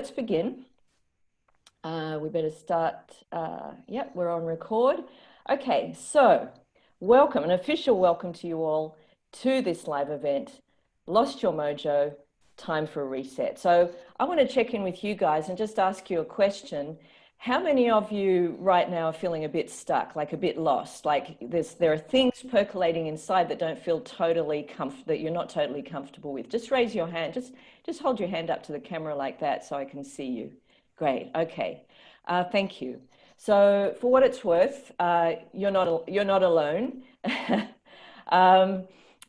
let's begin. We better start. Yep, we're on record. Okay, so welcome, an official welcome to you all to this live event, Lost Your Mojo, Time for a Reset. So I want to check in with you guys and just ask you a question. How many of you right now are feeling a bit stuck, like a bit lost? Like there are things percolating inside that don't feel totally that you're not totally comfortable with. Just raise your hand. Just hold your hand up to the camera like that so I can see you. Great. Okay. Thank you. So for what it's worth, you're not alone. I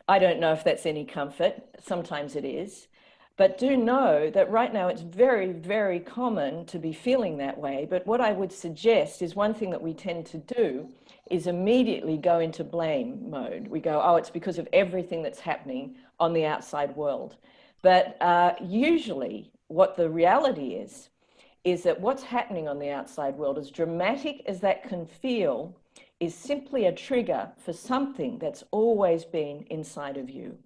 don't know if that's any comfort. Sometimes it is. But do know that right now it's very, very common to be feeling that way. But what I would suggest is one thing that we tend to do is immediately go into blame mode. We go, oh, it's because of everything that's happening on the outside world. But usually what the reality is that what's happening on the outside world, as dramatic as that can feel, is simply a trigger for something that's always been inside of you.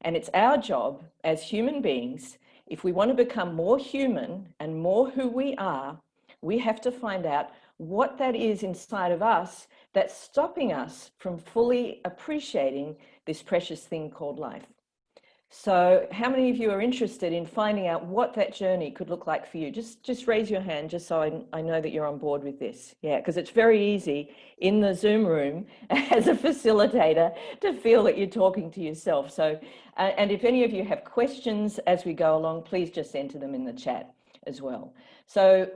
And it's our job as human beings, if we want to become more human and more who we are, we have to find out what that is inside of us that's stopping us from fully appreciating this precious thing called life. So how many of you are interested in finding out what that journey could look like for you? Just raise your hand, just so I know that you're on board with this. Yeah, because it's very easy in the Zoom room as a facilitator to feel that you're talking to yourself. So, and if any of you have questions as we go along, please just enter them in the chat as well. So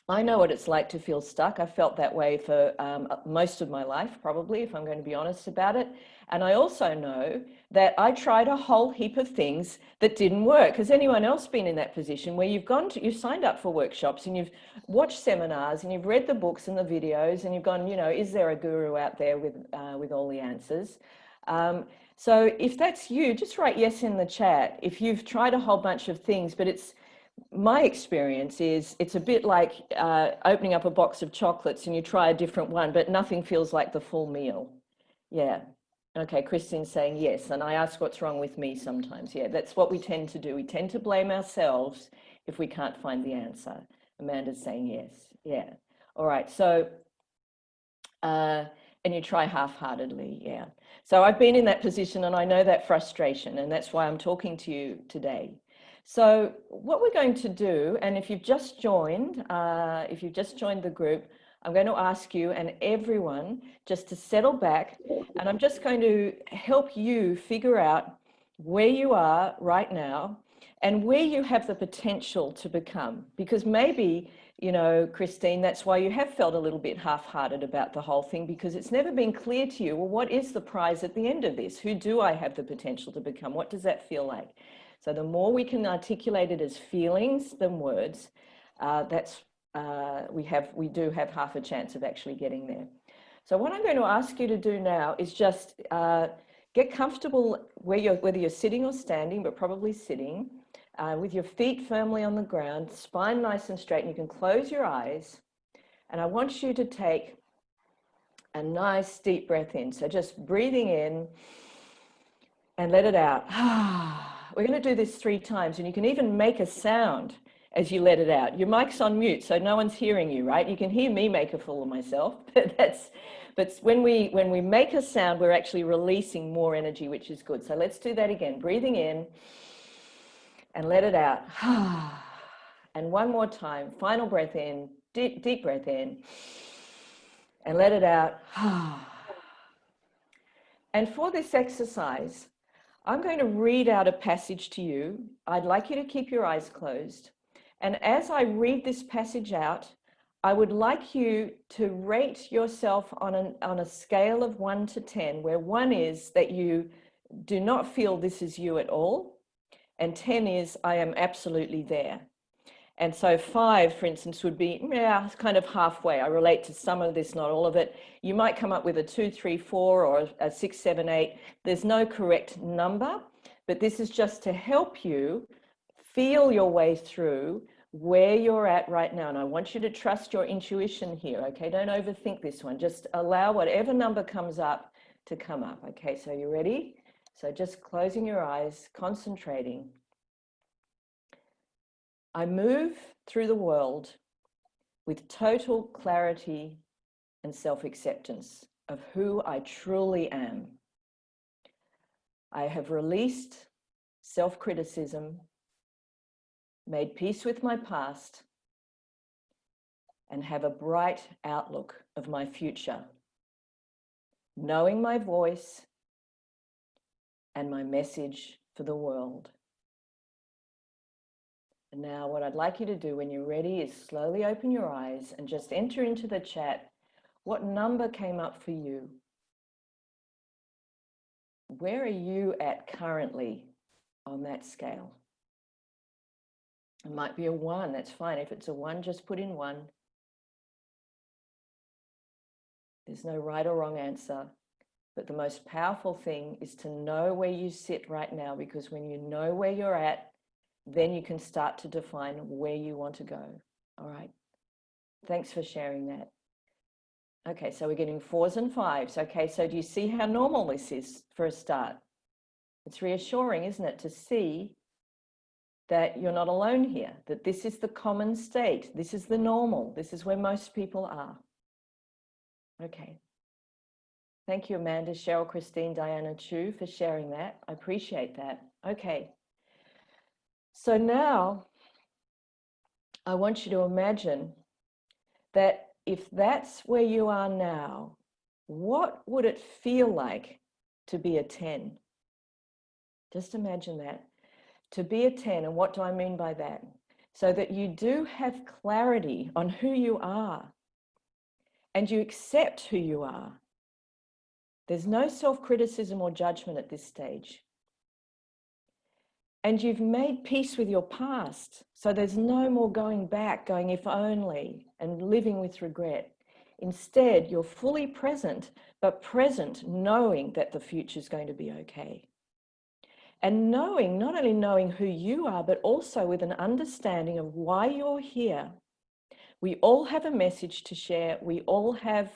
I know what it's like to feel stuck. I felt that way for most of my life, probably, if I'm going to be honest about it. And I also know that I tried a whole heap of things that didn't work. Has anyone else been in that position where you've signed up for workshops and you've watched seminars and you've read the books and the videos and you've gone, you know, is there a guru out there with all the answers? So if that's you, just write yes in the chat. If you've tried a whole bunch of things, but my experience is it's a bit like opening up a box of chocolates and you try a different one, but nothing feels like the full meal. Yeah. Okay, Christine's saying yes. And I ask what's wrong with me sometimes. Yeah, that's what we tend to do. We tend to blame ourselves if we can't find the answer. Amanda's saying yes. Yeah. All right. So, and you try half-heartedly. Yeah. So I've been in that position and I know that frustration, and that's why I'm talking to you today. So what we're going to do, and if you've just joined the group, I'm going to ask you and everyone just to settle back, and I'm just going to help you figure out where you are right now and where you have the potential to become. Because maybe, you know, Christine, that's why you have felt a little bit half-hearted about the whole thing, because it's never been clear to you, well, what is the prize at the end of this? Who do I have the potential to become? What does that feel like? So the more we can articulate it as feelings than words, we do have half a chance of actually getting there. So what I'm going to ask you to do now is just get comfortable whether you're sitting or standing, but probably sitting, with your feet firmly on the ground, spine nice and straight, and you can close your eyes. And I want you to take a nice deep breath in. So just breathing in and let it out. We're going to do this 3 times, and you can even make a sound as you let it out. Your mic's on mute, so no one's hearing you, right? You can hear me make a fool of myself, but when we make a sound, we're actually releasing more energy, which is good. So let's do that again. Breathing in and let it out. And one more time, final breath in, deep breath in, and let it out. And for this exercise, I'm going to read out a passage to you. I'd like you to keep your eyes closed. And as I read this passage out, I would like you to rate yourself on a scale of 1 to 10, where 1 is that you do not feel this is you at all, and 10 is I am absolutely there. And so 5, for instance, would be kind of halfway. I relate to some of this, not all of it. You might come up with a 2, 3, 4 or a 6, 7, 8. There's no correct number, but this is just to help you feel your way through where you're at right now. And I want you to trust your intuition here, okay? Don't overthink this one. Just allow whatever number comes up to come up, okay? So you ready? So just closing your eyes, concentrating. I move through the world with total clarity and self-acceptance of who I truly am. I have released self-criticism, made peace with my past, and have a bright outlook of my future, knowing my voice and my message for the world. And now what I'd like you to do when you're ready is slowly open your eyes and just enter into the chat what number came up for you. Where are you at currently on that scale? It might be a 1, that's fine. If it's a 1, just put in 1. There's no right or wrong answer. But the most powerful thing is to know where you sit right now, because when you know where you're at, then you can start to define where you want to go. All right. Thanks for sharing that. Okay, so we're getting 4s and 5s. Okay, so do you see how normal this is for a start? It's reassuring, isn't it, to see that you're not alone here, that this is the common state. This is the normal. This is where most people are. Okay. Thank you, Amanda, Cheryl, Christine, Diana, Chu, for sharing that. I appreciate that. Okay. So now I want you to imagine that if that's where you are now, what would it feel like to be a 10? Just imagine that. To be a 10, and what do I mean by that? So that you do have clarity on who you are and you accept who you are. There's no self-criticism or judgment at this stage. And you've made peace with your past. So there's no more going back, going if only, and living with regret. Instead, you're fully present, but present knowing that the future is going to be okay. And knowing, not only knowing who you are, but also with an understanding of why you're here. We all have a message to share. We all have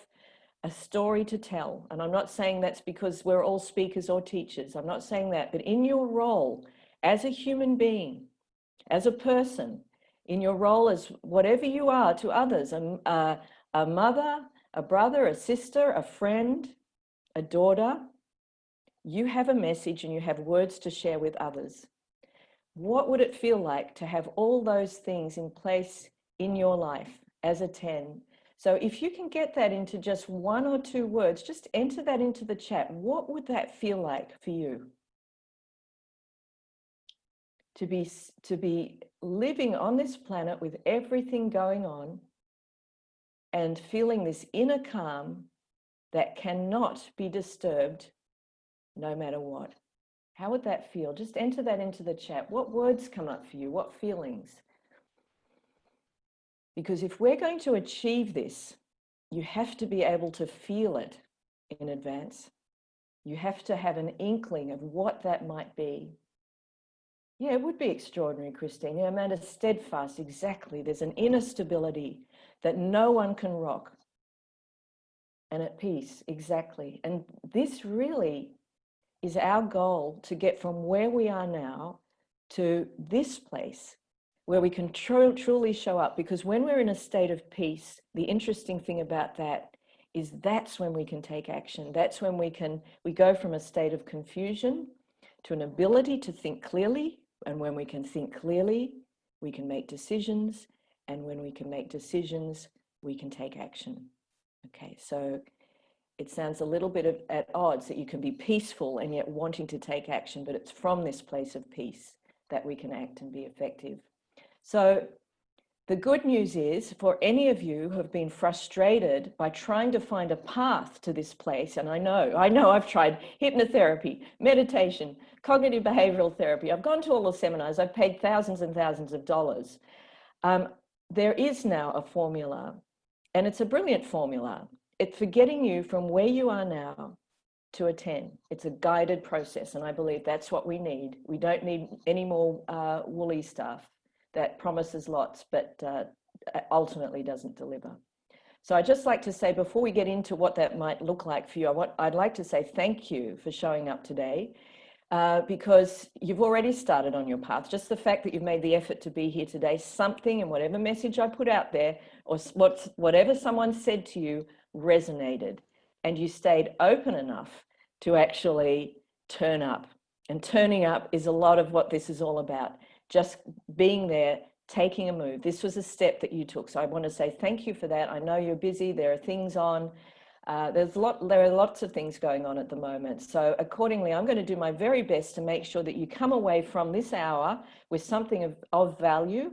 a story to tell. And I'm not saying that's because we're all speakers or teachers. I'm not saying that. But in your role as a human being, as a person, in your role as whatever you are to others, a mother, a brother, a sister, a friend, a daughter, you have a message and you have words to share with others. What would it feel like to have all those things in place in your life as a 10? So if you can get that into just 1 or 2 words, just enter that into the chat. What would that feel like for you? To be living on this planet with everything going on and feeling this inner calm that cannot be disturbed no matter what. How would that feel? Just enter that into the chat. What words come up for you? What feelings? Because if we're going to achieve this, you have to be able to feel it in advance. You have to have an inkling of what that might be. Yeah, it would be extraordinary, Christine. Yeah, Amanda, steadfast, exactly. There's an inner stability that no one can rock. And at peace, exactly. And this really is our goal, to get from where we are now to this place where we can truly show up. Because when we're in a state of peace, the interesting thing about that is that's when we can take action. That's when we go from a state of confusion to an ability to think clearly. And when we can think clearly, we can make decisions. And when we can make decisions, we can take action. Okay, so it sounds a little bit at odds that you can be peaceful and yet wanting to take action, but it's from this place of peace that we can act and be effective. So the good news is, for any of you who have been frustrated by trying to find a path to this place, and I know I've tried hypnotherapy, meditation, cognitive behavioral therapy. I've gone to all the seminars. I've paid thousands and thousands of dollars. There is now a formula, and it's a brilliant formula. It's for getting you from where you are now to a 10. It's a guided process, and I believe that's what we need. We don't need any more woolly stuff that promises lots, but ultimately doesn't deliver. So I'd just like to say, before we get into what that might look like for you, I'd like to say thank you for showing up today. because you've already started on your path. Just the fact that you've made the effort to be here today, something in whatever message I put out there or whatever someone said to you resonated, and you stayed open enough to actually turn up. And turning up is a lot of what this is all about. Just being there, taking a move. This was a step that you took. So I want to say thank you for that. I know you're busy. There are things on. There are lots of things going on at the moment. So accordingly, I'm going to do my very best to make sure that you come away from this hour with something of value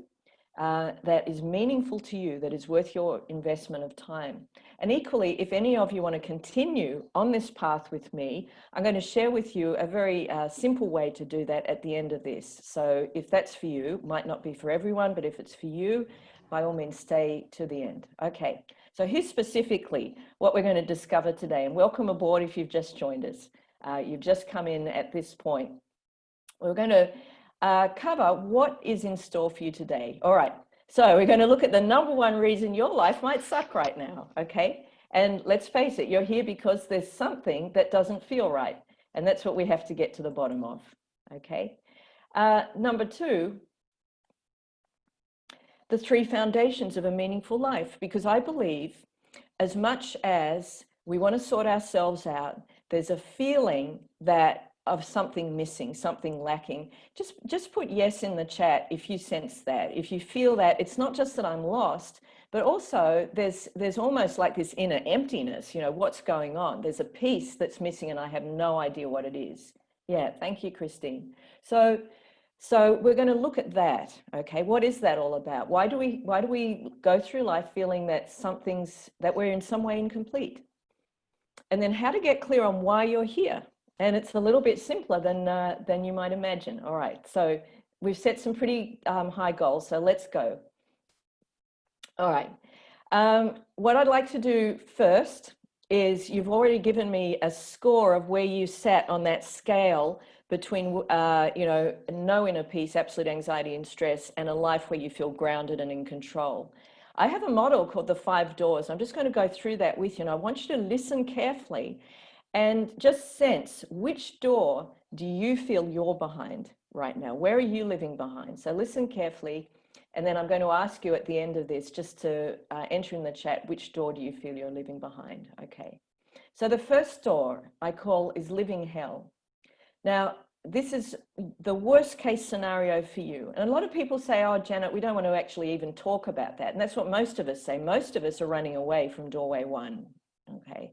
that is meaningful to you, that is worth your investment of time. And equally, if any of you want to continue on this path with me, I'm going to share with you a very simple way to do that at the end of this. So if that's for you, might not be for everyone, but if it's for you, by all means, stay to the end. Okay, so here's specifically what we're going to discover today. And welcome aboard if you've just joined us. You've just come in at this point. We're going to cover what is in store for you today. All right, so we're going to look at the number one reason your life might suck right now, okay? And let's face it, you're here because there's something that doesn't feel right. And that's what we have to get to the bottom of, okay? Number two, the three foundations of a meaningful life, because I believe as much as we want to sort ourselves out, there's a feeling that of something missing, something lacking. Just put yes in the chat if you sense that, if you feel that it's not just that I'm lost, but also there's almost like this inner emptiness, you know, what's going on? There's a piece that's missing and I have no idea what it is. Yeah, thank you, Christine. So we're going to look at that, okay? What is that all about? Why do we go through life feeling that we're in some way incomplete? And then how to get clear on why you're here. And it's a little bit simpler than you might imagine. All right, so we've set some pretty high goals, so let's go. All right, what I'd like to do first is you've already given me a score of where you sat on that scale between, you know, no inner peace, absolute anxiety and stress, and a life where you feel grounded and in control. I have a model called the 5 doors. I'm just going to go through that with you, and I want you to listen carefully and just sense which door do you feel you're behind right now? Where are you living behind? So listen carefully, and then I'm going to ask you at the end of this just to enter in the chat, which door do you feel you're living behind? Okay. So the first door I call is living hell. Now, this is the worst case scenario for you. And a lot of people say, oh, Janet, we don't want to actually even talk about that. And that's what most of us say. Most of us are running away from doorway 1, okay?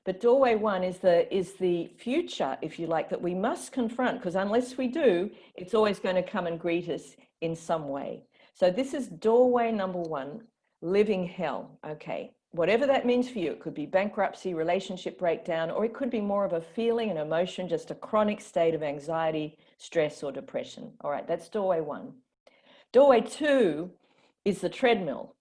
But doorway 1 is the future, if you like, that we must confront, because unless we do, it's always going to come and greet us in some way. So this is doorway number 1, living hell, okay? Whatever that means for you, it could be bankruptcy, relationship breakdown, or it could be more of a feeling, an emotion, just a chronic state of anxiety, stress, or depression. All right, that's doorway 1. Doorway 2 is the treadmill.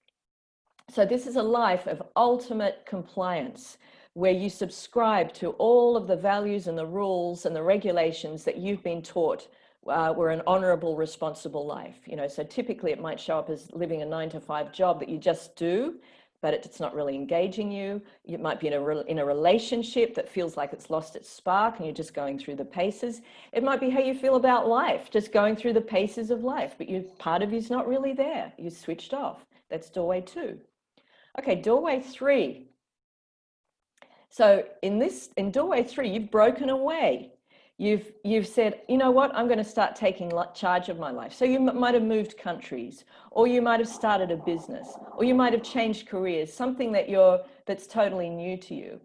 So this is a life of ultimate compliance, where you subscribe to all of the values and the rules and the regulations that you've been taught were an honorable, responsible life. You know, so typically it might show up as living a 9-to-5 job that you just do, but it's not really engaging you. You might be in a relationship that feels like it's lost its spark and you're just going through the paces. It might be how you feel about life, just going through the paces of life, but part of you's not really there. You switched off. That's doorway 2. Okay, doorway 3. So in doorway 3, you've broken away. You've said, you know what, I'm going to start taking charge of my life. So you might have moved countries, or you might have started a business, or you might have changed careers, something that's totally new to you.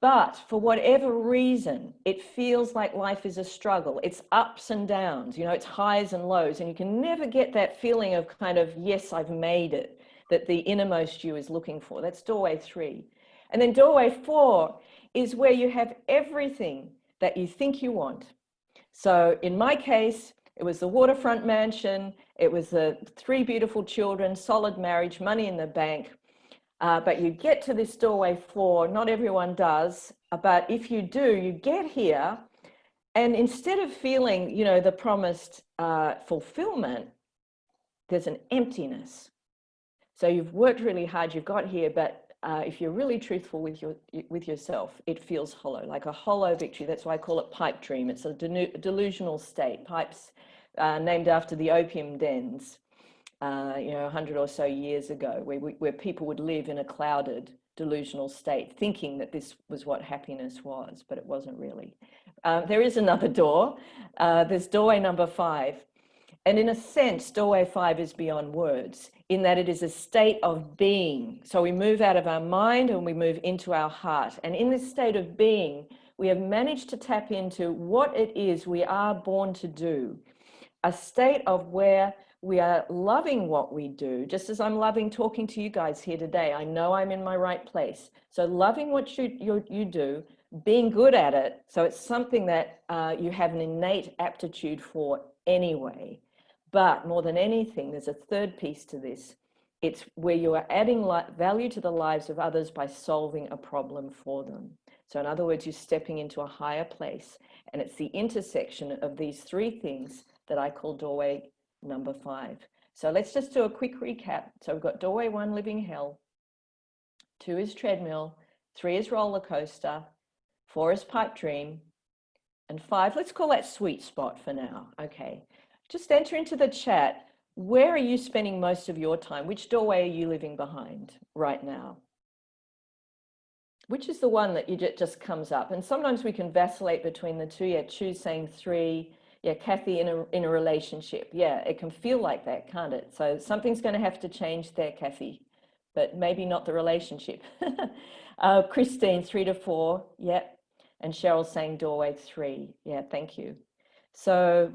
But for whatever reason, it feels like life is a struggle. It's ups and downs, you know, it's highs and lows, and you can never get that feeling of kind of, yes, I've made it, that the innermost you is looking for. That's doorway 3. And then doorway 4 is where you have everything that you think you want. So in my case, it was the waterfront mansion, it was the 3 beautiful children, solid marriage, money in the bank. But you get to this doorway 4, not everyone does, but if you do, you get here, and instead of feeling, you know, the promised fulfillment, there's an emptiness. So you've worked really hard, you've got here, but if you're really truthful with yourself, it feels hollow, like a hollow victory. That's why I call it pipe dream. It's a delusional state. Pipes named after the opium dens, 100 or so years ago, where people would live in a clouded, delusional state, thinking that this was what happiness was, but it wasn't really. There is another door. There's doorway number 5. And in a sense, doorway 5 is beyond words, in that it is a state of being. So we move out of our mind and we move into our heart. And in this state of being, we have managed to tap into what it is we are born to do. A state of where we are loving what we do, just as I'm loving talking to you guys here today. I know I'm in my right place. So loving what you do, being good at it. So it's something that you have an innate aptitude for anyway. But more than anything, there's a third piece to this. It's where you are adding value to the lives of others by solving a problem for them. So in other words, you're stepping into a higher place. And it's the intersection of these 3 things that I call doorway number 5. So let's just do a quick recap. So we've got doorway 1, living hell. 2 is treadmill. 3 is roller coaster. 4 is pipe dream. And 5, let's call that sweet spot for now. Okay. Just enter into the chat. Where are you spending most of your time? Which doorway are you living behind right now? Which is the one that just comes up? And sometimes we can vacillate between the 2. Yeah, choose saying 3. Yeah, Kathy, in a relationship. Yeah, it can feel like that, can't it? So something's going to have to change there, Kathy, but maybe not the relationship. Christine, 3 to 4. Yeah. And Cheryl saying doorway 3. Yeah, thank you. So,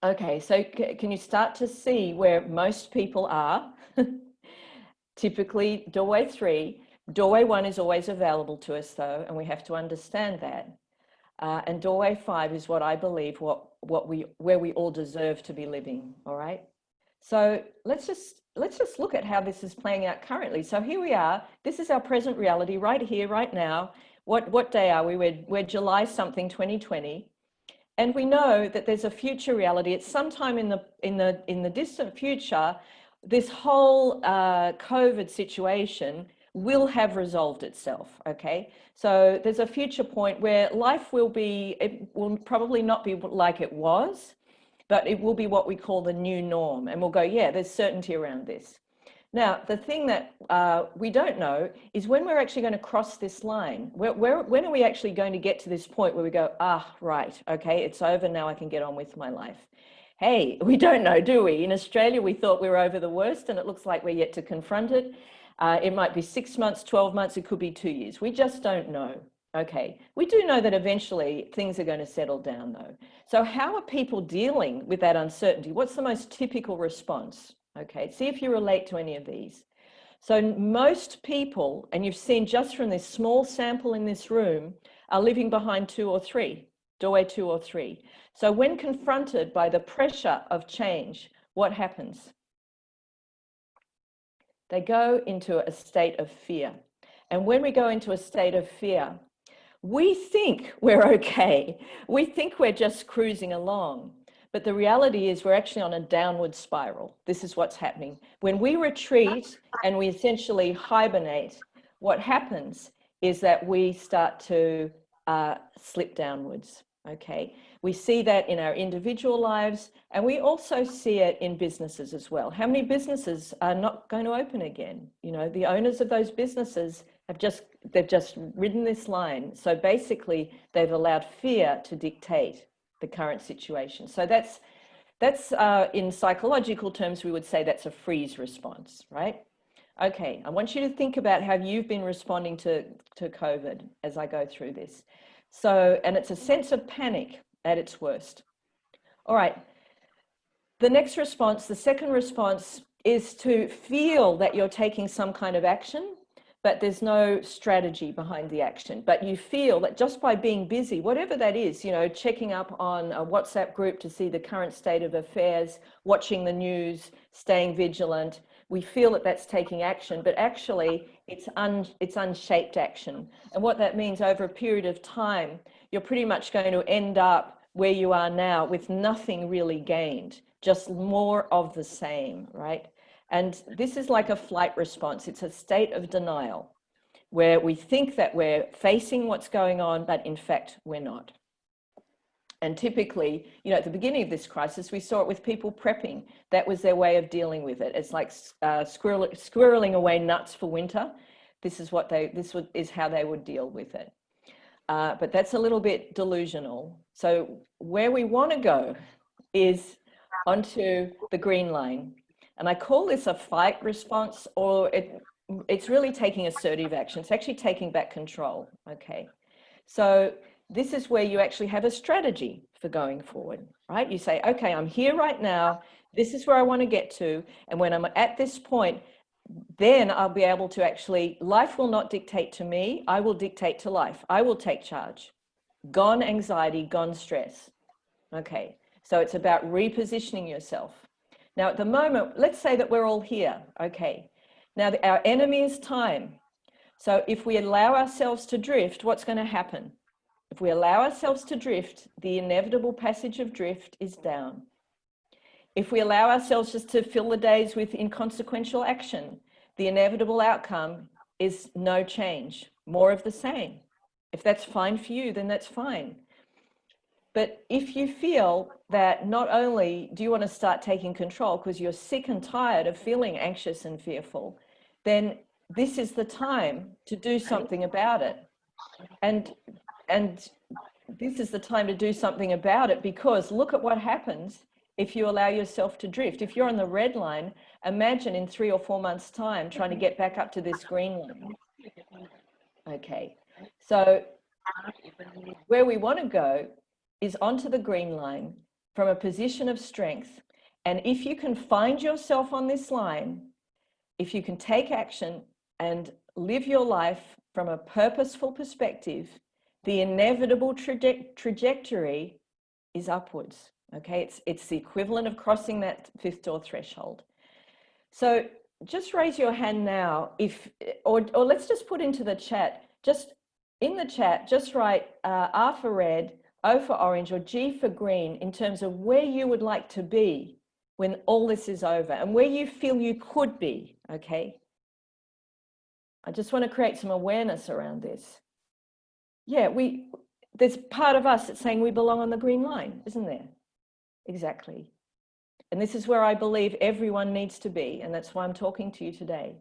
okay, so can you start to see where most people are? Typically doorway 3. Doorway 1 is always available to us though, and we have to understand that. And doorway 5 is what I believe where we all deserve to be living. All right. So let's just look at how this is playing out currently. So here we are. This is our present reality right here, right now. What day are we? We're July something 2020. And we know that there's a future reality. It's sometime in the distant future, this whole COVID situation will have resolved itself. Okay, so there's a future point where life it will probably not be like it was, but it will be what we call the new norm. And we'll go, yeah, there's certainty around this. Now, the thing that we don't know is when we're actually going to cross this line. When are we actually going to get to this point where we go, right, okay, it's over now, I can get on with my life? Hey, we don't know, do we? In Australia, we thought we were over the worst, and it looks like we're yet to confront it. It might be 6 months, 12 months, it could be 2 years. We just don't know. Okay, we do know that eventually things are going to settle down though. So how are people dealing with that uncertainty? What's the most typical response? Okay, see if you relate to any of these. So most people, and you've seen just from this small sample in this room, are living behind 2 or 3, doorway 2 or 3. So when confronted by the pressure of change, what happens? They go into a state of fear. And when we go into a state of fear, we think we're okay. We think we're just cruising along. But the reality is we're actually on a downward spiral. This is what's happening. When we retreat and we essentially hibernate, what happens is that we start to slip downwards. Okay, we see that in our individual lives, and we also see it in businesses as well. How many businesses are not going to open again? You know, the owners of those businesses they've just ridden this line. So basically, they've allowed fear to dictate the current situation. So that's in psychological terms, we would say that's a freeze response, right? Okay, I want you to think about how you've been responding to COVID as I go through this. So, and it's a sense of panic at its worst. All right, the next response, the second response, is to feel that you're taking some kind of action, but there's no strategy behind the action. But you feel that just by being busy, whatever that is, you know, checking up on a WhatsApp group to see the current state of affairs, watching the news, staying vigilant, we feel that that's taking action, but actually it's unshaped action. And what that means, over a period of time, you're pretty much going to end up where you are now with nothing really gained, just more of the same, right? And this is like a flight response. It's a state of denial where we think that we're facing what's going on, but in fact, we're not. And typically, you know, at the beginning of this crisis, we saw it with people prepping. That was their way of dealing with it. It's like squirreling away nuts for winter. This is how they would deal with it. But that's a little bit delusional. So where we want to go is onto the green line. And I call this a fight response, or it's really taking assertive action. It's actually taking back control, okay? So this is where you actually have a strategy for going forward, right? You say, okay, I'm here right now. This is where I want to get to. And when I'm at this point, then I'll be able to actually, life will not dictate to me. I will dictate to life. I will take charge. Gone anxiety, gone stress. Okay, so it's about repositioning yourself. Now, at the moment, let's say that we're all here. Okay, now our enemy is time. So if we allow ourselves to drift, what's going to happen? If we allow ourselves to drift, the inevitable passage of drift is down. If we allow ourselves just to fill the days with inconsequential action, the inevitable outcome is no change, more of the same. If that's fine for you, then that's fine. But if you feel that not only do you want to start taking control because you're sick and tired of feeling anxious and fearful, then this is the time to do something about it. And this is the time to do something about it, because look at what happens if you allow yourself to drift. If you're on the red line, imagine in 3 or 4 months' time trying to get back up to this green line. Okay, so where we want to go is onto the green line from a position of strength. And if you can find yourself on this line, if you can take action and live your life from a purposeful perspective, the inevitable trajectory is upwards. Okay, it's the equivalent of crossing that fifth door threshold. So just raise your hand now, or let's just put into the chat, just in the chat, just write R for red, O for orange, or G for green in terms of where you would like to be when all this is over and where you feel you could be, okay? I just want to create some awareness around this. Yeah, there's part of us that's saying we belong on the green line, isn't there? Exactly. And this is where I believe everyone needs to be, and that's why I'm talking to you today.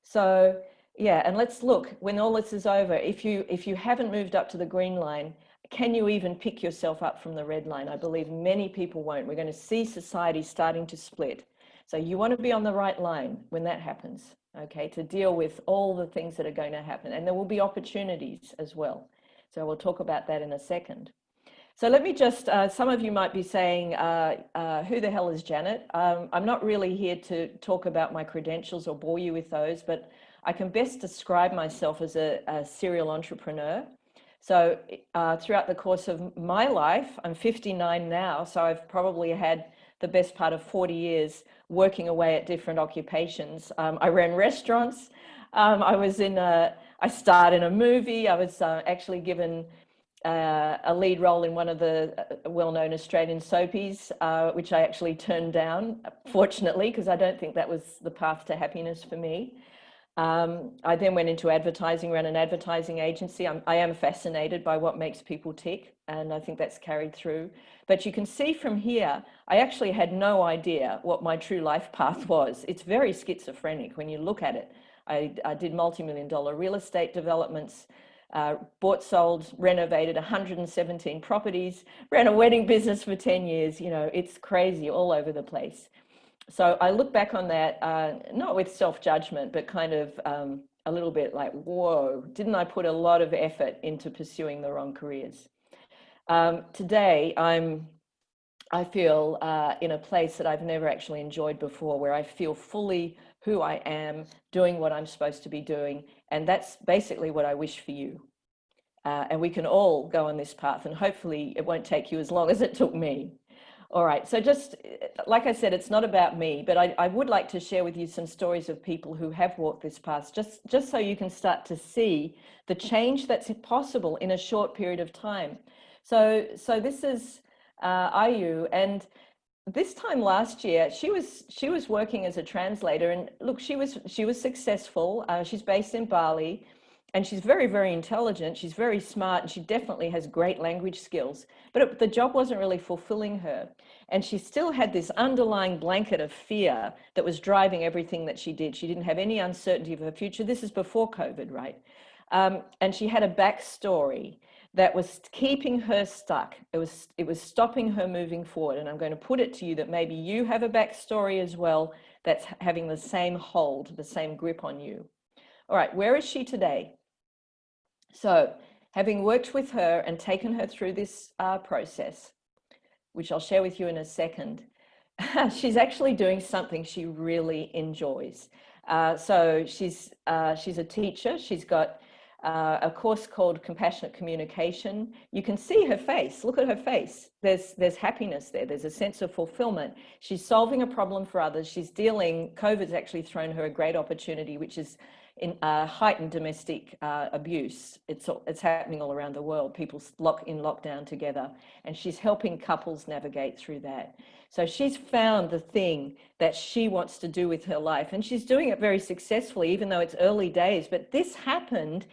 So yeah, and let's look, when all this is over, if you haven't moved up to the green line, can you even pick yourself up from the red line? I believe many people won't. We're going to see society starting to split. So you want to be on the right line when that happens, okay, to deal with all the things that are going to happen. And there will be opportunities as well. So we'll talk about that in a second. So let me just, some of you might be saying, who the hell is Janet? I'm not really here to talk about my credentials or bore you with those, but I can best describe myself as a serial entrepreneur. So throughout the course of my life, I'm 59 now, so I've probably had the best part of 40 years working away at different occupations. I ran restaurants. I starred in a movie. I was actually given a lead role in one of the well-known Australian soapies, which I actually turned down, fortunately, because I don't think that was the path to happiness for me. I then went into advertising, ran an advertising agency. I am fascinated by what makes people tick, and I think that's carried through. But you can see from here, I actually had no idea what my true life path was. It's very schizophrenic when you look at it. I did multi-million-dollar real estate developments, bought, sold, renovated 117 properties, ran a wedding business for 10 years. You know, it's crazy all over the place. So I look back on that, not with self-judgment, but kind of a little bit like, whoa, didn't I put a lot of effort into pursuing the wrong careers? Today, I feel in a place that I've never actually enjoyed before, where I feel fully who I am, doing what I'm supposed to be doing. And that's basically what I wish for you. And we can all go on this path, and hopefully it won't take you as long as it took me. All right, so just like I said, it's not about me, but I would like to share with you some stories of people who have walked this path, just so you can start to see the change that's possible in a short period of time. So this is Ayu, and this time last year, she was working as a translator, and look, she was successful. She's based in Bali, and she's very, very intelligent. She's very smart, and she definitely has great language skills. But the job wasn't really fulfilling her, and she still had this underlying blanket of fear that was driving everything that she did. She didn't have any uncertainty of her future. This is before COVID, right? And she had a backstory that was keeping her stuck. It was stopping her moving forward. And I'm going to put it to you that maybe you have a backstory as well that's having the same hold, the same grip on you. All right, where is she today? So having worked with her and taken her through this process, which I'll share with you in a second, she's actually doing something she really enjoys. So she's a teacher. She's got a course called Compassionate Communication. You can see her face. Look at her face. There's happiness there. There's a sense of fulfillment. She's solving a problem for others. She's dealing, COVID's actually thrown her a great opportunity, which is in heightened domestic abuse. It's happening all around the world. People in lockdown together, and she's helping couples navigate through that. So she's found the thing that she wants to do with her life, and she's doing it very successfully, even though it's early days. But this happened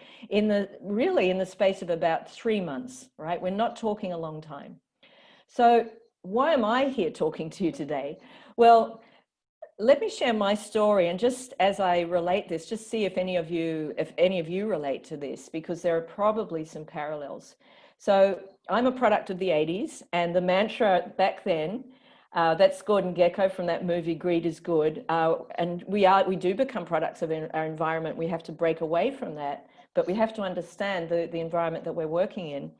really in the space of about 3 months, right? We're not talking a long time. So why am I here talking to you today? Well, let me share my story, and just as I relate this, just see if any of you relate to this, because there are probably some parallels. So I'm a product of the 80s, and the mantra back then, that's Gordon Gekko from that movie Greed is Good, and we do become products of our environment. We have to break away from that, but we have to understand the environment that we're working in.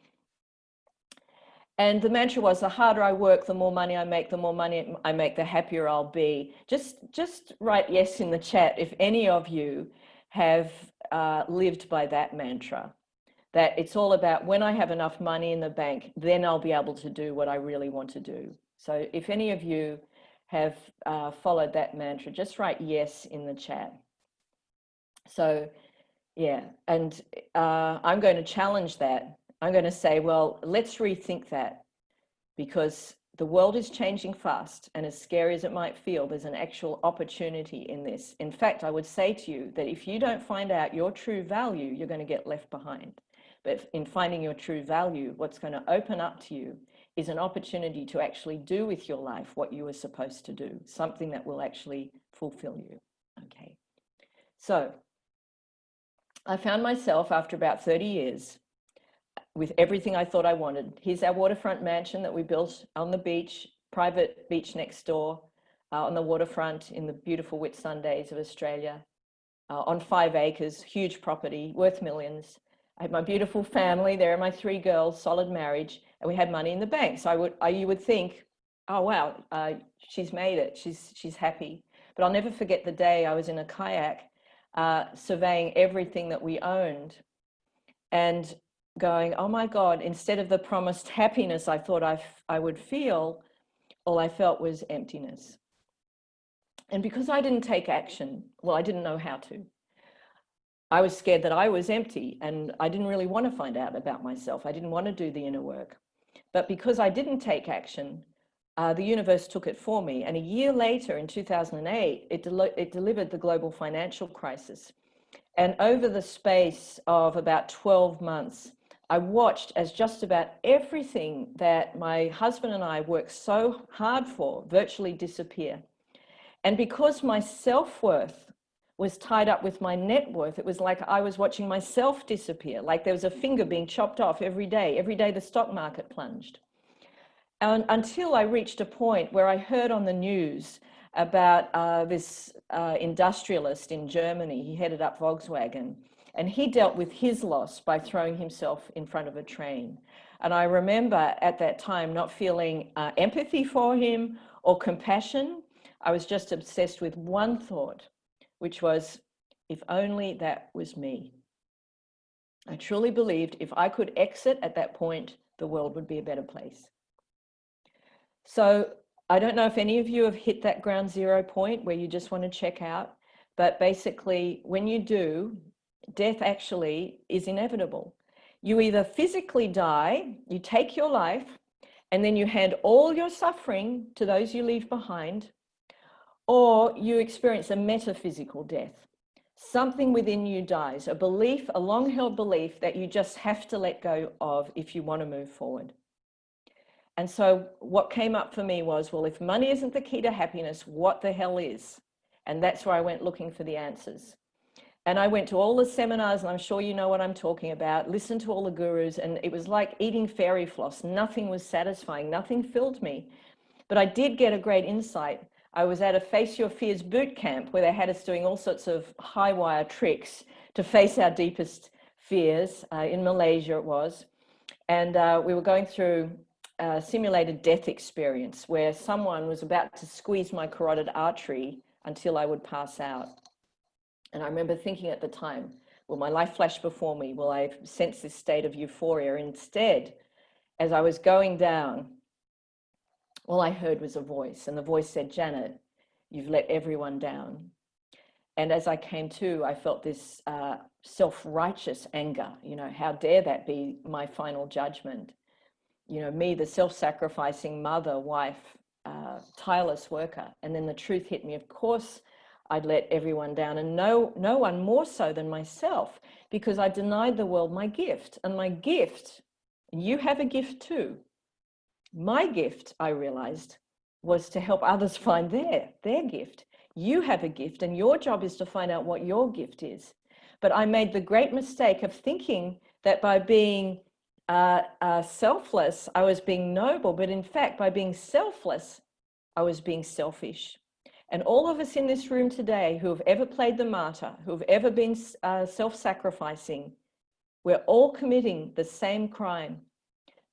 And the mantra was, the harder I work, the more money I make, the happier I'll be. Just write yes in the chat if any of you have lived by that mantra, that it's all about when I have enough money in the bank, then I'll be able to do what I really want to do. So if any of you have followed that mantra, just write yes in the chat. So yeah, and I'm going to challenge that. I'm going to say, well, let's rethink that, because the world is changing fast, and as scary as it might feel, there's an actual opportunity in this. In fact, I would say to you that if you don't find out your true value, you're going to get left behind. But in finding your true value, what's going to open up to you is an opportunity to actually do with your life what you were supposed to do, something that will actually fulfill you. Okay. So I found myself after about 30 years with everything I thought I wanted. Here's our waterfront mansion that we built on the beach, private beach next door, on the waterfront in the beautiful Whitsundays of Australia, on 5 acres, huge property, worth millions. I had my beautiful family. There are my 3 girls, solid marriage, and we had money in the bank. So you would think, oh wow, she's made it. She's happy. But I'll never forget the day I was in a kayak, surveying everything that we owned, and going, oh my God, instead of the promised happiness I thought I would feel, all I felt was emptiness. And because I didn't take action, well, I didn't know how to. I was scared that I was empty, and I didn't really want to find out about myself. I didn't want to do the inner work. But because I didn't take action, the universe took it for me. And a year later, in 2008, it delivered the global financial crisis. And over the space of about 12 months, I watched as just about everything that my husband and I worked so hard for virtually disappear. And because my self-worth was tied up with my net worth, it was like I was watching myself disappear, like there was a finger being chopped off every day. Every day the stock market plunged. And until I reached a point where I heard on the news about this industrialist in Germany. He headed up Volkswagen, and he dealt with his loss by throwing himself in front of a train. And I remember at that time not feeling empathy for him or compassion. I was just obsessed with one thought, which was, if only that was me. I truly believed if I could exit at that point, the world would be a better place. So I don't know if any of you have hit that ground zero point where you just want to check out, but basically when you do, death actually is inevitable. You either physically die, you take your life, and then you hand all your suffering to those you leave behind, or you experience a metaphysical death. Something within you dies, a belief, a long-held belief that you just have to let go of if you want to move forward. And so what came up for me was, well, if money isn't the key to happiness, what the hell is? And that's where I went looking for the answers. And I went to all the seminars, and I'm sure you know what I'm talking about, listened to all the gurus, and it was like eating fairy floss. Nothing was satisfying, nothing filled me. But I did get a great insight. I was at a Face Your Fears boot camp where they had us doing all sorts of high wire tricks to face our deepest fears. In Malaysia it was. And we were going through a simulated death experience where someone was about to squeeze my carotid artery until I would pass out. And I remember thinking at the time, will my life flash before me? Will I sense this state of euphoria? Instead, as I was going down, all I heard was a voice, and the voice said, Janet, you've let everyone down. And as I came to, I felt this self-righteous anger. You know, how dare that be my final judgment? You know, me, the self-sacrificing mother, wife, tireless worker. And then the truth hit me. Of course, I'd let everyone down, and no one more so than myself, because I denied the world my gift. And my gift, and you have a gift too. My gift, I realized, was to help others find their gift. You have a gift, and your job is to find out what your gift is. But I made the great mistake of thinking that by being selfless, I was being noble. But in fact, by being selfless, I was being selfish. And all of us in this room today who have ever played the martyr, who have ever been self-sacrificing, we're all committing the same crime.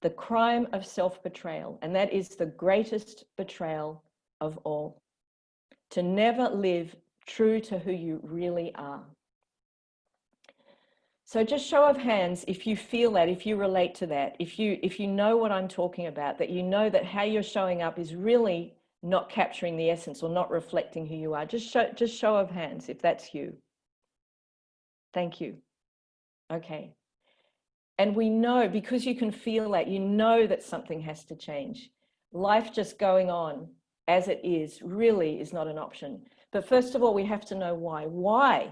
The crime of self-betrayal, and that is the greatest betrayal of all. To never live true to who you really are. So just show of hands if you feel that, if you relate to that, if you know what I'm talking about, that you know that how you're showing up is really not capturing the essence or not reflecting who you are. Just show of hands if that's you. Thank you. Okay. And we know, because you can feel that, you know that something has to change. Life just going on as it is really is not an option. But first of all, we have to know why. Why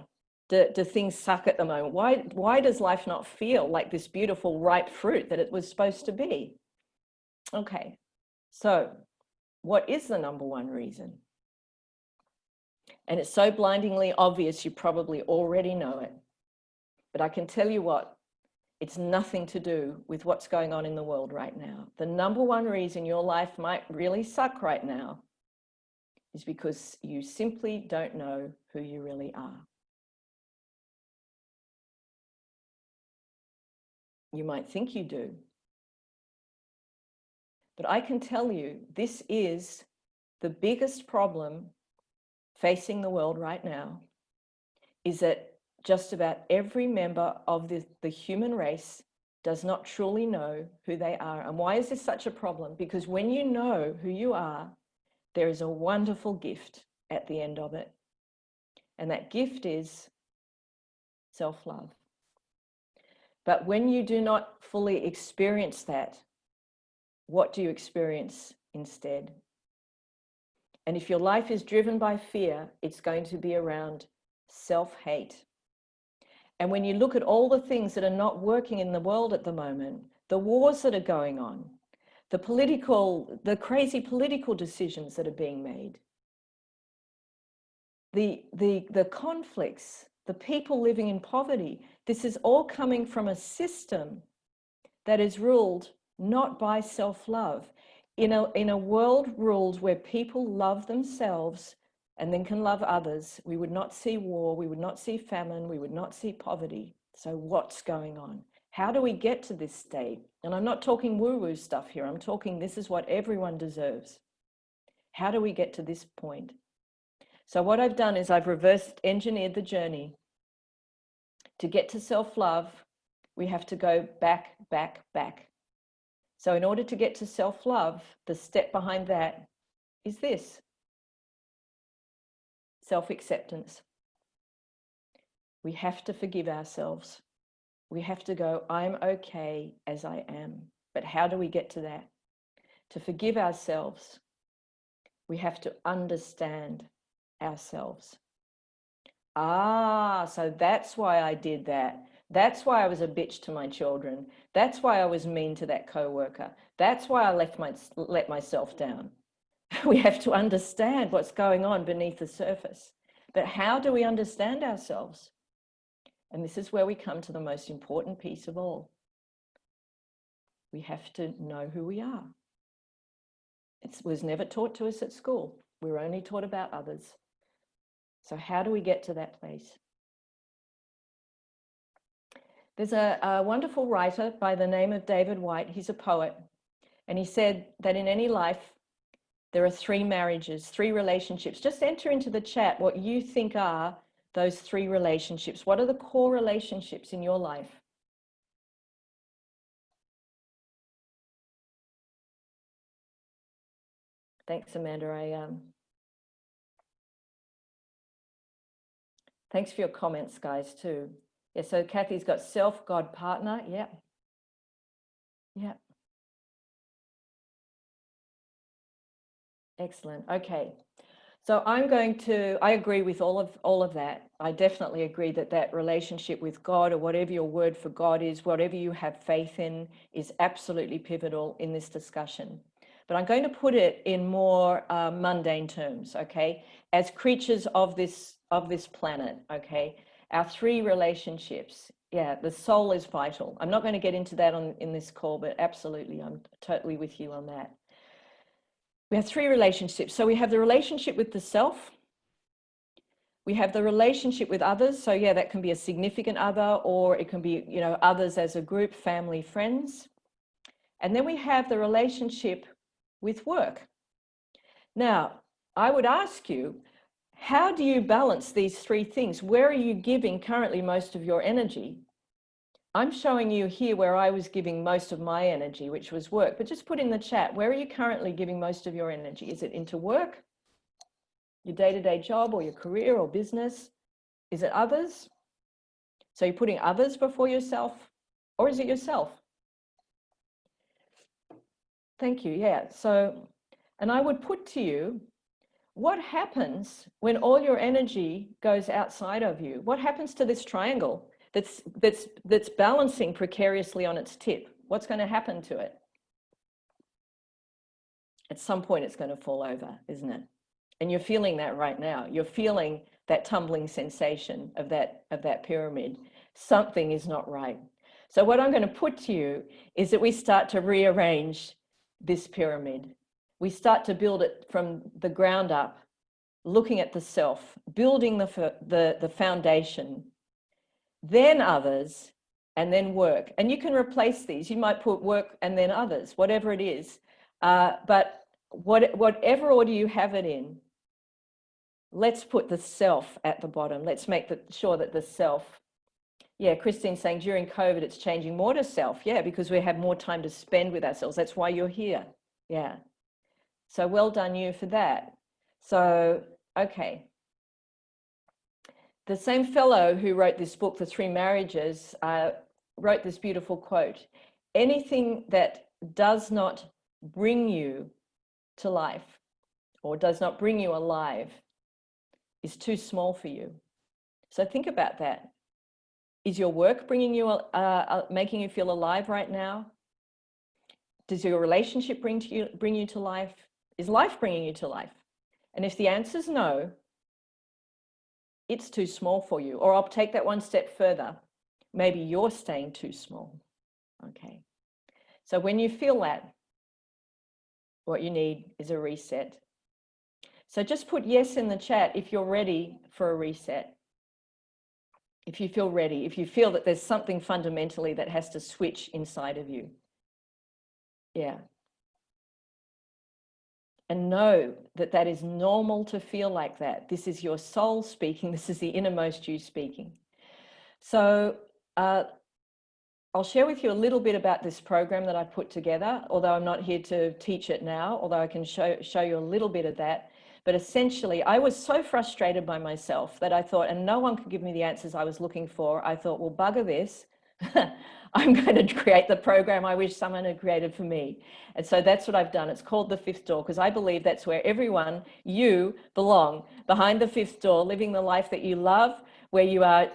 do things suck at the moment? Why does life not feel like this beautiful ripe fruit that it was supposed to be? Okay, so what is the number one reason? And it's so blindingly obvious, you probably already know it. But I can tell you what, it's nothing to do with what's going on in the world right now. The number one reason your life might really suck right now is because you simply don't know who you really are. You might think you do. But I can tell you, this is the biggest problem facing the world right now, is that just about every member of the human race does not truly know who they are. And why is this such a problem? Because when you know who you are, there is a wonderful gift at the end of it. And that gift is self-love. But when you do not fully experience that, what do you experience instead? And if your life is driven by fear, it's going to be around self-hate. And when you look at all the things that are not working in the world at the moment, the wars that are going on, the crazy political decisions that are being made, the conflicts, the people living in poverty, this is all coming from a system that is ruled not by self-love. In a world ruled where people love themselves and then can love others, we would not see war, we would not see famine, we would not see poverty. So what's going on? How do we get to this state? And I'm not talking woo-woo stuff here. I'm talking this is what everyone deserves. How do we get to this point? So what I've done is I've reverse engineered the journey. To get to self-love, we have to go back, back, back. So in order to get to self-love, the step behind that is this: self-acceptance. We have to forgive ourselves. We have to go, I'm okay as I am. But how do we get to that? To forgive ourselves, we have to understand ourselves. Ah, so that's why I did that. That's why I was a bitch to my children. That's why I was mean to that coworker. That's why I let myself down. We have to understand what's going on beneath the surface. But how do we understand ourselves? And this is where we come to the most important piece of all. We have to know who we are. It was never taught to us at school. We were only taught about others. So how do we get to that place? There's a wonderful writer by the name of David White. He's a poet. And he said that in any life, there are 3 marriages, 3 relationships. Just enter into the chat what you think are those 3 relationships. What are the core relationships in your life? Thanks, Amanda. Thanks for your comments, guys, too. Yeah, so Kathy's got self, God, partner. Yeah. Yeah. Excellent. Okay. So I agree with all of that. I definitely agree that that relationship with God, or whatever your word for God is, whatever you have faith in, is absolutely pivotal in this discussion. But I'm going to put it in more mundane terms, okay? As creatures of this planet, okay? Our 3 relationships. Yeah, the soul is vital. I'm not going to get into that in this call, but absolutely, I'm totally with you on that. We have 3 relationships. So we have the relationship with the self. We have the relationship with others. So yeah, that can be a significant other, or it can be, others as a group, family, friends. And then we have the relationship with work. Now, I would ask you, how do you balance these 3 things? Where are you giving currently most of your energy? I'm showing you here where I was giving most of my energy, which was work. But just put in the chat, where are you currently giving most of your energy? Is it into work, your day-to-day job, or your career or business? Is it others? So you're putting others before yourself, or is it yourself? Thank you. Yeah. So, and I would put to you, what happens when all your energy goes outside of you? What happens to this triangle that's balancing precariously on its tip? What's going to happen to it? At some point, it's going to fall over, isn't it? And you're feeling that right now. You're feeling that tumbling sensation of that pyramid. Something is not right. So what I'm going to put to you is that we start to rearrange this pyramid. We start to build it from the ground up, looking at the self, building the foundation, then others, and then work. And you can replace these. You might put work and then others, whatever it is. But whatever order you have it in, let's put the self at the bottom. Let's make sure that the self, yeah, Christine's saying during COVID, it's changing more to self. Yeah, because we have more time to spend with ourselves. That's why you're here. Yeah. So well done you for that. So, okay. The same fellow who wrote this book, The 3 Marriages, wrote this beautiful quote: anything that does not bring you to life or does not bring you alive is too small for you. So think about that. Is your work bringing you, making you feel alive right now? Does your relationship bring you to life? Is life bringing you to life? And if the answer is no, it's too small for you. Or I'll take that one step further. Maybe you're staying too small. Okay. So when you feel that, what you need is a reset. So just put yes in the chat if you're ready for a reset. If you feel ready, if you feel that there's something fundamentally that has to switch inside of you. Yeah. And know that that is normal to feel like that. This is your soul speaking. This is the innermost you speaking. So I'll share with you a little bit about this program that I put together, although I'm not here to teach it now, although I can show you a little bit of that. But essentially, I was so frustrated by myself that I thought, and no one could give me the answers I was looking for. I thought, well, bugger this. I'm going to create the program I wish someone had created for me. And so that's what I've done. It's called The Fifth Door, because I believe that's where everyone, you belong, behind the fifth door, living the life that you love, where you are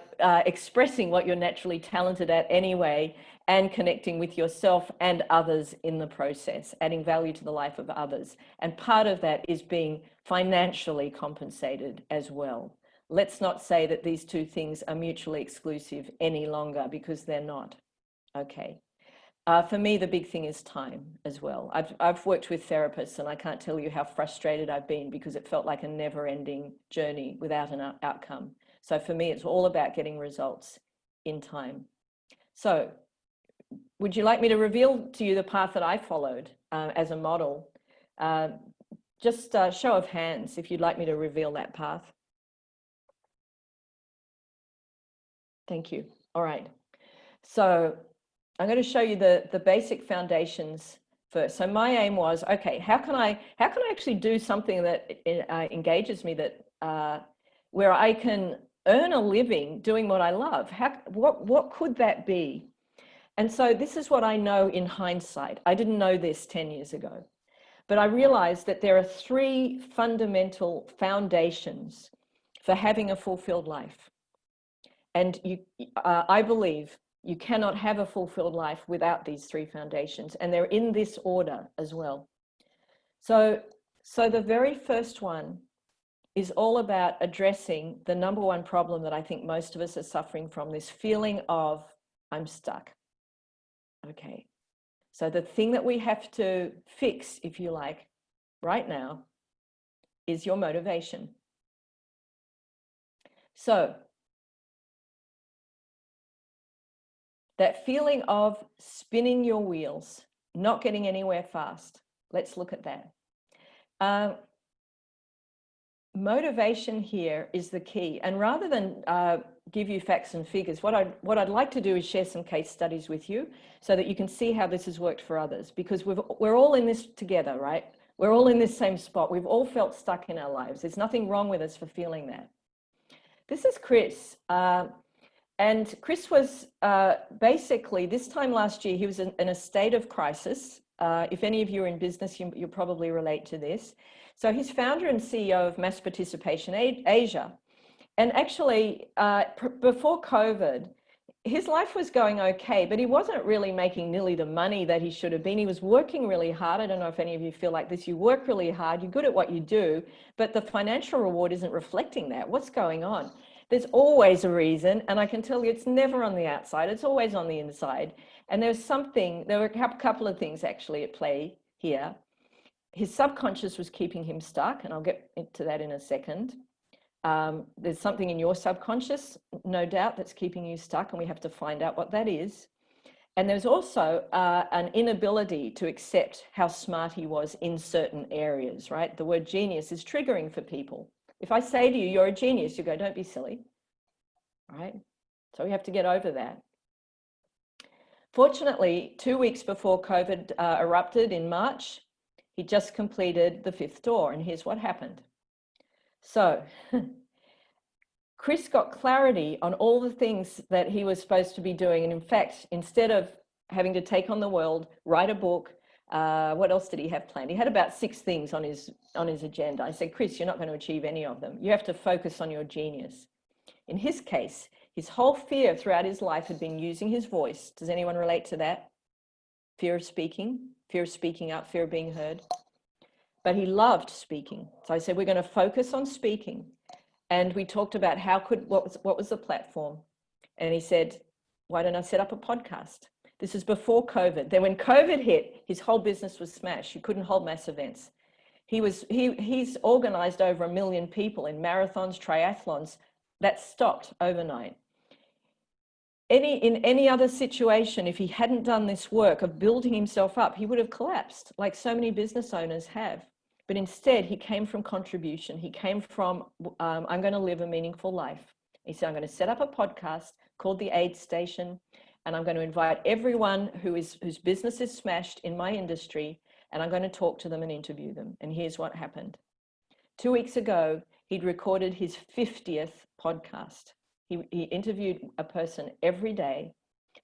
expressing what you're naturally talented at anyway, and connecting with yourself and others in the process, adding value to the life of others. And part of that is being financially compensated as well. Let's not say that these two things are mutually exclusive any longer, because they're not. Okay. For me, the big thing is time as well. I've worked with therapists, and I can't tell you how frustrated I've been, because it felt like a never-ending journey without an outcome. So for me, it's all about getting results in time. So would you like me to reveal to you the path that I followed as a model? Just a show of hands if you'd like me to reveal that path. Thank you. All right. So I'm going to show you the basic foundations first. So my aim was, okay, how can I actually do something that engages me, that where I can earn a living doing what I love? What could that be? And so this is what I know in hindsight. I didn't know this 10 years ago, but I realized that there are three fundamental foundations for having a fulfilled life. And I believe you cannot have a fulfilled life without these three foundations, and they're in this order as well. So the very first one is all about addressing the number one problem that I think most of us are suffering from, this feeling of I'm stuck. Okay, so the thing that we have to fix, if you like, right now is your motivation. So that feeling of spinning your wheels, not getting anywhere fast. Let's look at that. Motivation here is the key. And rather than give you facts and figures, what I'd like to do is share some case studies with you so that you can see how this has worked for others, because we're all in this together, right? We're all in this same spot. We've all felt stuck in our lives. There's nothing wrong with us for feeling that. This is Chris. And Chris was basically, this time last year, he was in a state of crisis. If any of you are in business, you'll probably relate to this. So he's founder and CEO of Mass Participation Asia. And actually, before COVID, his life was going okay, but he wasn't really making nearly the money that he should have been. He was working really hard. I don't know if any of you feel like this. You work really hard, you're good at what you do, but the financial reward isn't reflecting that. What's going on? There's always a reason, and I can tell you it's never on the outside, it's always on the inside. And there were a couple of things actually at play here. His subconscious was keeping him stuck, and I'll get into that in a second. There's something in your subconscious, no doubt, that's keeping you stuck, and we have to find out what that is. And there's also an inability to accept how smart he was in certain areas, right? The word genius is triggering for people. If I say to you, you're a genius, you go, don't be silly, right? So we have to get over that. Fortunately, 2 weeks before COVID erupted in March, he just completed the fifth door, and here's what happened. So Chris got clarity on all the things that he was supposed to be doing. And in fact, instead of having to take on the world, write a book, what else did he have planned? He had about 6 things on his agenda. I said, Chris, you're not going to achieve any of them. You have to focus on your genius. In his case, his whole fear throughout his life had been using his voice. Does anyone relate to that? Fear of speaking up, fear of being heard. But he loved speaking. So I said, we're going to focus on speaking. And we talked about what was the platform? And he said, why don't I set up a podcast? This is before COVID. Then when COVID hit, his whole business was smashed. He couldn't hold mass events. He's organized over 1 million people in marathons, triathlons. That stopped overnight. In any other situation, if he hadn't done this work of building himself up, he would have collapsed, like so many business owners have. But instead, he came from contribution. He came from, I'm going to live a meaningful life. He said, I'm going to set up a podcast called The Aid Station, and I'm going to invite everyone whose business is smashed in my industry, and I'm going to talk to them and interview them. And here's what happened. 2 weeks ago, he'd recorded his 50th podcast. He interviewed a person every day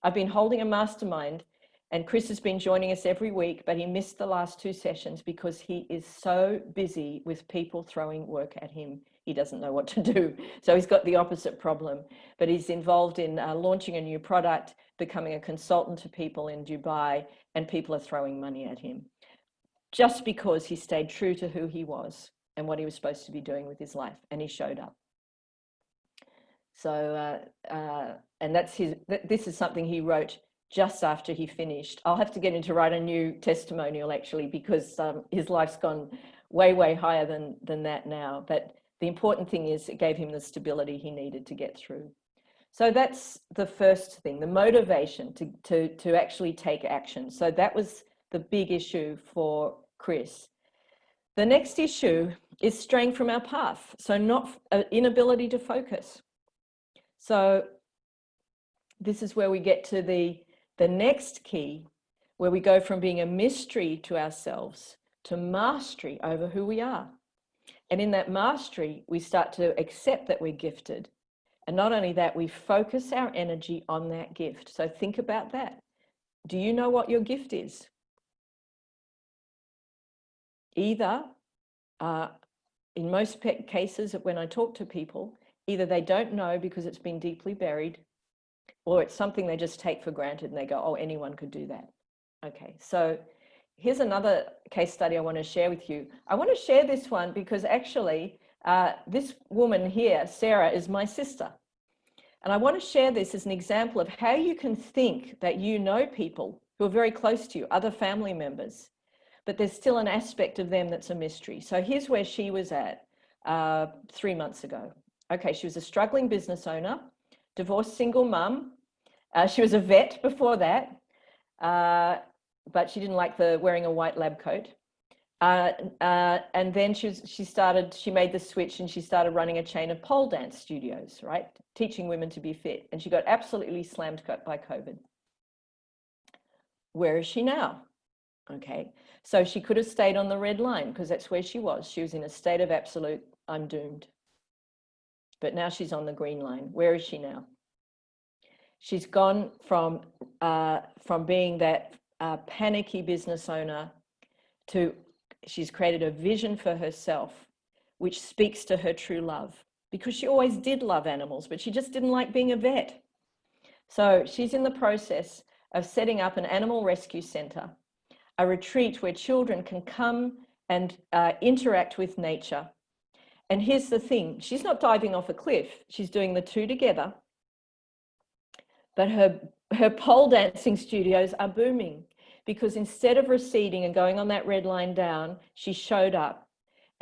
I've been holding a mastermind and Chris has been joining us every week, but he missed the last 2 sessions because he is so busy with people throwing work at him. He doesn't know what to do. So he's got the opposite problem, but he's involved in launching a new product, becoming a consultant to people in Dubai, and people are throwing money at him just because he stayed true to who he was and what he was supposed to be doing with his life, and he showed up. So, and this is something he wrote just after he finished. I'll have to get him to write a new testimonial actually, because his life's gone way, way higher than that now. But the important thing is it gave him the stability he needed to get through. So that's the first thing, the motivation to actually take action. So that was the big issue for Chris. The next issue is straying from our path. So not inability to focus. So this is where we get to the next key, where we go from being a mystery to ourselves to mastery over who we are. And in that mastery, we start to accept that we're gifted. And not only that, we focus our energy on that gift. So think about that. Do you know what your gift is? Either, in most cases when I talk to people, either they don't know because it's been deeply buried, or it's something they just take for granted and they go, oh, anyone could do that. Okay, so here's another case study I want to share with you. I want to share this one because actually this woman here, Sarah, is my sister. And I want to share this as an example of how you can think that you know people who are very close to you, other family members, but there's still an aspect of them that's a mystery. So here's where she was at 3 months ago. Okay, she was a struggling business owner, divorced single mum. She was a vet before that, but she didn't like wearing a white lab coat. And then she made the switch and she started running a chain of pole dance studios, right? Teaching women to be fit. And she got absolutely slammed by COVID. Where is she now? Okay, so she could have stayed on the red line because that's where she was. She was in a state of absolute, I'm doomed. But now she's on the green line. Where is she now? She's gone from being that panicky business owner to she's created a vision for herself, which speaks to her true love, because she always did love animals, but she just didn't like being a vet. So she's in the process of setting up an animal rescue center, a retreat where children can come and interact with nature. And here's the thing, she's not diving off a cliff, she's doing the two together. But her pole dancing studios are booming because instead of receding and going on that red line down, she showed up.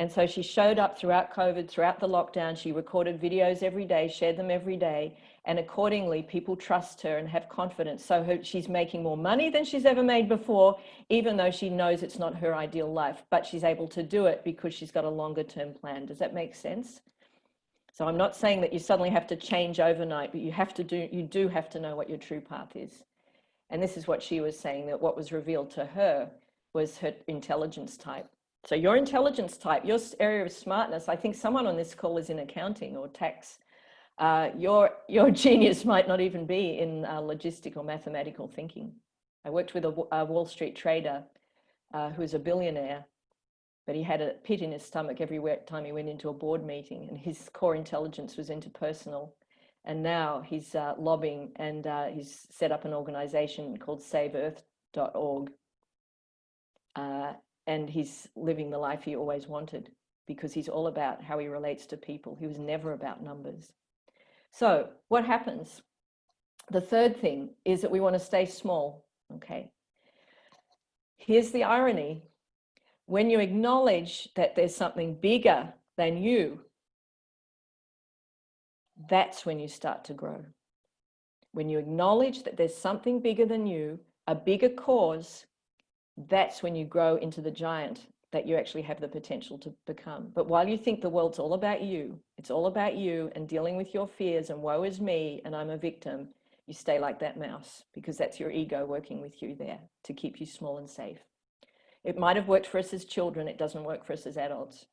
And so she showed up throughout COVID, throughout the lockdown. She recorded videos every day, shared them every day. And accordingly, people trust her and have confidence. So she's making more money than she's ever made before, even though she knows it's not her ideal life. But she's able to do it because she's got a longer term plan. Does that make sense? So I'm not saying that you suddenly have to change overnight, but you do have to know what your true path is. And this is what she was saying, that what was revealed to her was her intelligence type. So your intelligence type, your area of smartness, I think someone on this call is in accounting or tax. Your genius might not even be in logistic or mathematical thinking. I worked with a Wall Street trader who's a billionaire, but he had a pit in his stomach every time he went into a board meeting, and his core intelligence was interpersonal. And now he's lobbying, and he's set up an organization called SaveEarth.org. And he's living the life he always wanted because he's all about how he relates to people. He was never about numbers. So what happens? The third thing is that we want to stay small, okay? Here's the irony. When you acknowledge that there's something bigger than you, that's when you start to grow. When you acknowledge that there's something bigger than you, a bigger cause, that's when you grow into the giant that you actually have the potential to become. But while you think the world's all about you, it's all about you and dealing with your fears and woe is me and I'm a victim, you stay like that mouse because that's your ego working with you there to keep you small and safe. It might have worked for us as children, it doesn't work for us as adults.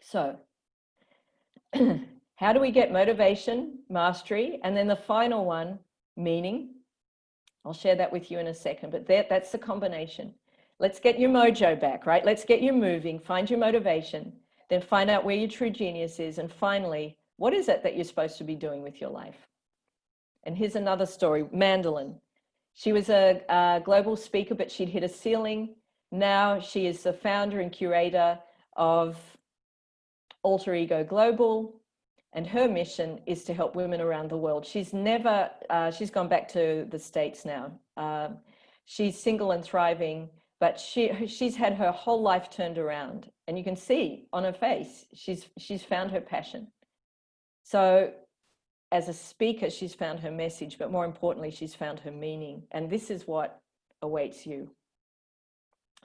So, how do we get motivation, mastery? And then the final one meaning. I'll share that with you in a second, but that's the combination. Let's get your mojo back, right? Let's get you moving, find your motivation, then find out where your true genius is, and finally, what is it that you're supposed to be doing with your life? And here's another story, Mandolin. She was a global speaker, but she'd hit a ceiling. Now she is the founder and curator of Alter Ego Global, and her mission is to help women around the world. She's gone back to the States now. She's single and thriving, but she's had her whole life turned around, and you can see on her face, she's found her passion. So as a speaker, she's found her message, but more importantly, she's found her meaning. And this is what awaits you.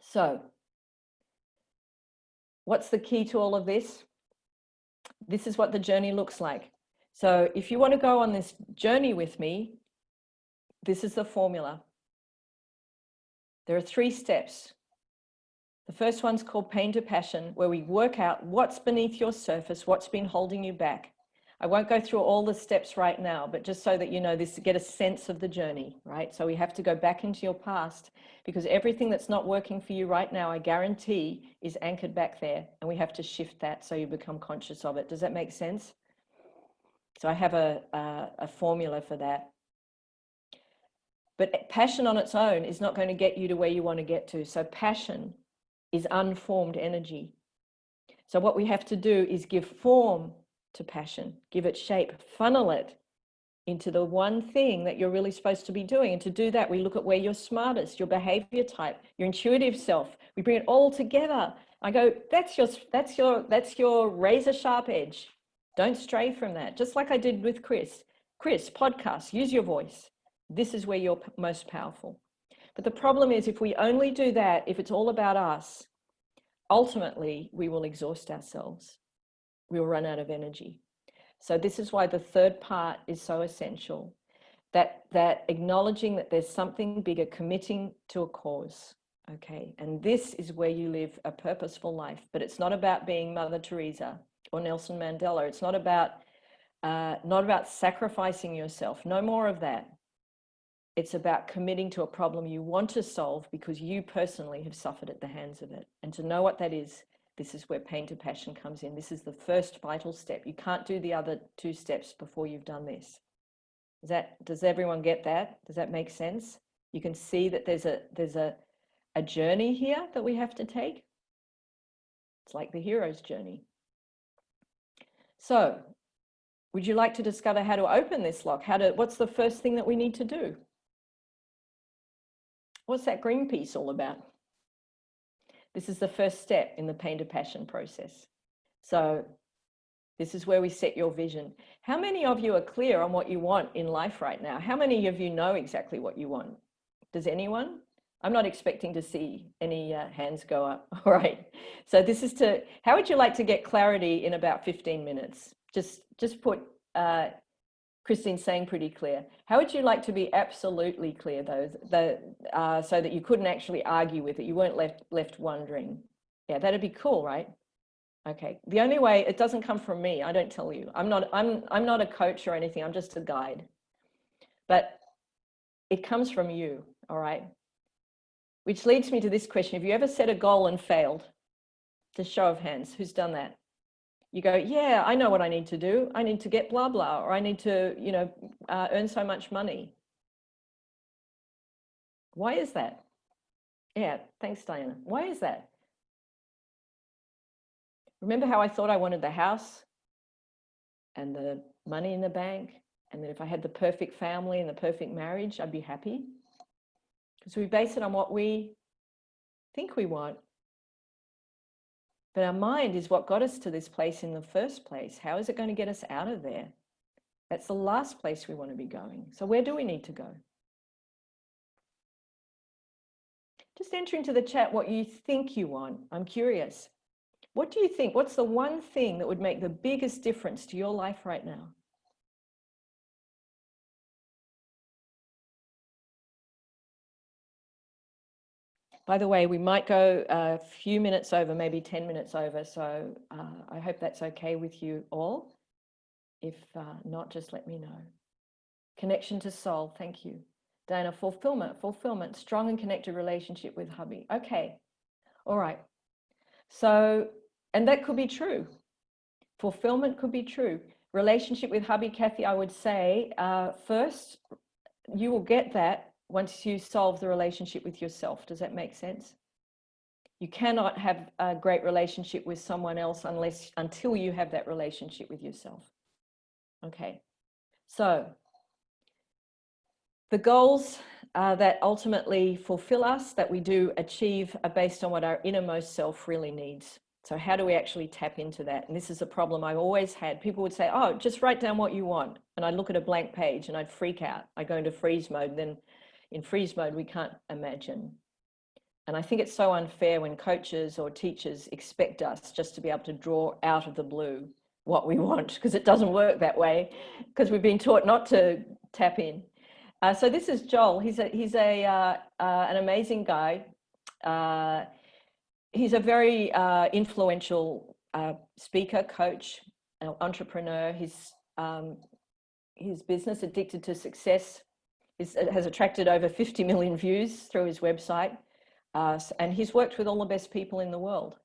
So what's the key to all of this? This is what the journey looks like. So if you want to go on this journey with me, this is the formula. There are 3 steps. The first one's called pain to passion, where we work out what's beneath your surface, what's been holding you back. I won't go through all the steps right now, but just so that you know this, to get a sense of the journey, right? So we have to go back into your past, because everything that's not working for you right now, I guarantee, is anchored back there, and we have to shift that so you become conscious of it. Does that make sense? So I have a formula for that. But passion on its own is not going to get you to where you want to get to. So passion is unformed energy. So what we have to do is give form to passion, give it shape, funnel it into the one thing that you're really supposed to be doing. And to do that, we look at where you're smartest, your behavior type, your intuitive self. We bring it all together. I go, that's your razor sharp edge. Don't stray from that. Just like I did with Chris. Chris, podcast, use your voice. This is where you're most powerful. But the problem is, if we only do that, if it's all about us, ultimately we will exhaust ourselves. We will run out of energy. So this is why the third part is so essential, that acknowledging that there's something bigger, committing to a cause. Okay, and this is where you live a purposeful life. But it's not about being Mother Teresa or Nelson Mandela. It's not about sacrificing yourself. No more of that. It's about committing to a problem you want to solve because you personally have suffered at the hands of it. And to know what that is, this is where pain to passion comes in. This is the first vital step. You can't do the other 2 steps before you've done this. Does everyone get that? Does that make sense? You can see that there's a journey here that we have to take. It's like the hero's journey. So, would you like to discover how to open this lock? What's the first thing that we need to do? What's that green piece all about? This is the first step in the pain to passion process. So this is where we set your vision. How many of you are clear on what you want in life right now? How many of you know exactly what you want? Does anyone? I'm not expecting to see any hands go up. All right. So this is how would you like to get clarity in about 15 minutes? Just put, Christine's saying pretty clear. How would you like to be absolutely clear, though, so that you couldn't actually argue with it? You weren't left wondering. Yeah, that'd be cool, right? Okay. The only way, it doesn't come from me. I don't tell you. I'm not a coach or anything. I'm just a guide. But it comes from you. All right. Which leads me to this question: have you ever set a goal and failed? Just show of hands. Who's done that? You go, yeah, I know what I need to do. I need to get blah, blah, or I need to, earn so much money. Why is that? Yeah, thanks, Diana. Why is that? Remember how I thought I wanted the house and the money in the bank, and that if I had the perfect family and the perfect marriage, I'd be happy? Because we base it on what we think we want. But our mind is what got us to this place in the first place. How is it going to get us out of there? That's the last place we want to be going. So where do we need to go? Just enter into the chat what you think you want. I'm curious. What do you think? What's the one thing that would make the biggest difference to your life right now? By the way, we might go a few minutes over, maybe 10 minutes over. So I hope that's okay with you all. If not, just let me know. Connection to soul. Thank you. Dana, fulfillment, strong and connected relationship with hubby. Okay. All right. So, and that could be true. Fulfillment could be true. Relationship with hubby, Kathy, I would say, first, you will get that once you solve the relationship with yourself. Does that make sense? You cannot have a great relationship with someone else until you have that relationship with yourself. Okay. So the goals that ultimately fulfill us, that we do achieve, are based on what our innermost self really needs. So how do we actually tap into that? And this is a problem I always had. People would say, oh, just write down what you want. And I'd look at a blank page and I'd freak out. I go into freeze mode. Then in freeze mode, we can't imagine. And I think it's so unfair when coaches or teachers expect us just to be able to draw out of the blue what we want, because it doesn't work that way, because we've been taught not to tap in. So this is Joel. He's an amazing guy. He's a very influential speaker, coach, entrepreneur. His business, Addicted to Success, has attracted over 50 million views through his website. And he's worked with all the best people in the world.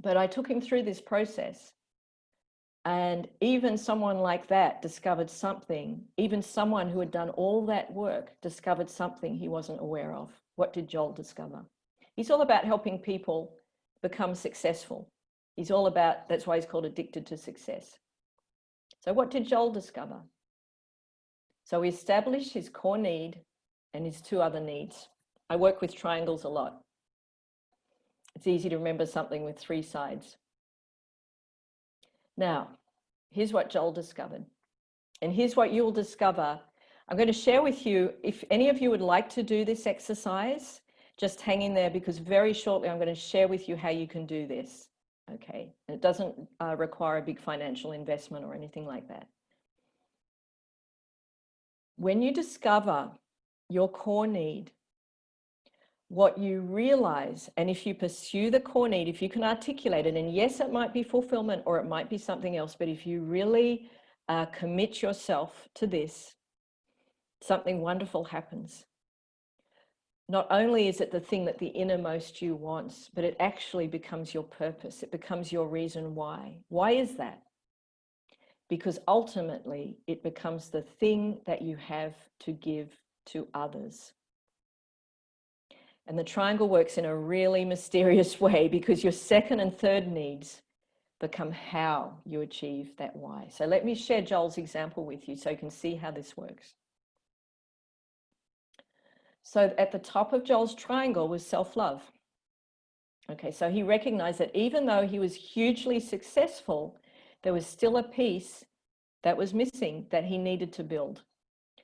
But I took him through this process. And even someone like that discovered something. Even someone who had done all that work discovered something he wasn't aware of. What did Joel discover? He's all about helping people become successful. He's all about, that's why he's called Addicted to Success. So what did Joel discover? So he established his core need and his two other needs. I work with triangles a lot. It's easy to remember something with three sides. Now, here's what Joel discovered. And here's what you'll discover. I'm going to share with you, if any of you would like to do this exercise, just hang in there, because very shortly I'm going to share with you how you can do this. Okay. And it doesn't require a big financial investment or anything like that. When you discover your core need, what you realize, and if you pursue the core need, if you can articulate it, and yes, it might be fulfillment or it might be something else, but if you really commit yourself to this, something wonderful happens. Not only is it the thing that the innermost you wants, but it actually becomes your purpose. It becomes your reason why. Why is that? Because ultimately it becomes the thing that you have to give to others. And the triangle works in a really mysterious way, because your second and third needs become how you achieve that why. So let me share Joel's example with you so you can see how this works. So at the top of Joel's triangle was self-love. Okay, so he recognized that even though he was hugely successful, there was still a piece that was missing that he needed to build.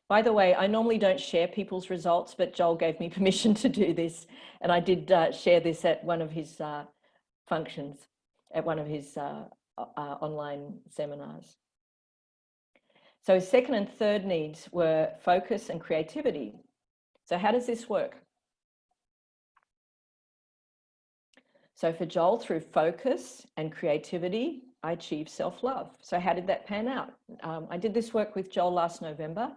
By the way, I normally don't share people's results, but Joel gave me permission to do this. And I did share this at one of his functions, at one of his online seminars. So his second and third needs were focus and creativity. So how does this work? So for Joel, through focus and creativity, I achieved self-love. So how did that pan out? I did this work with Joel last November.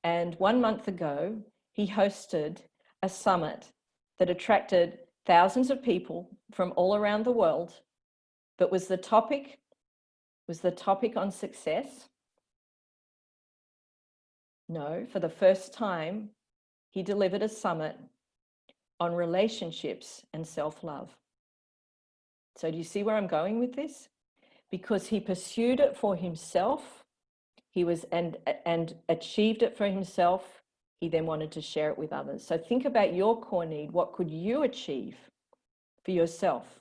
And 1 month ago, he hosted a summit that attracted thousands of people from all around the world. But was the topic on success? No, for the first time, he delivered a summit on relationships and self-love. So do you see where I'm going with this? Because he pursued it for himself, he was and achieved it for himself, he then wanted to share it with others. So think about your core need. What could you achieve for yourself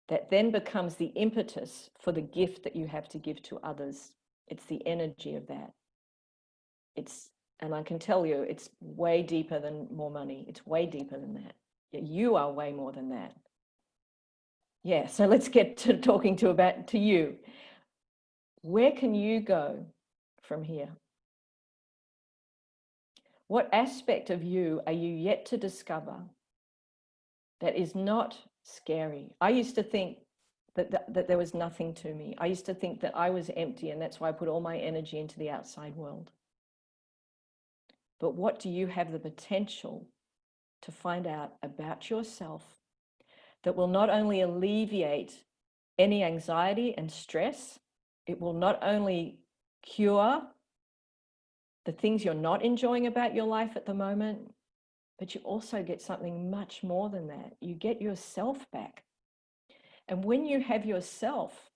that then becomes the impetus for the gift that you have to give to others? It's the energy of that. And I can tell you, it's way deeper than more money. It's way deeper than that. You are way more than that. Yeah, so let's get to talking to you. Where can you go from here? What aspect of you are you yet to discover that is not scary? I used to think that there was nothing to me. I used to think that I was empty, and that's why I put all my energy into the outside world. But what do you have the potential to find out about yourself that will not only alleviate any anxiety and stress, it will not only cure the things you're not enjoying about your life at the moment, but you also get something much more than that. You get yourself back. And when you have yourself,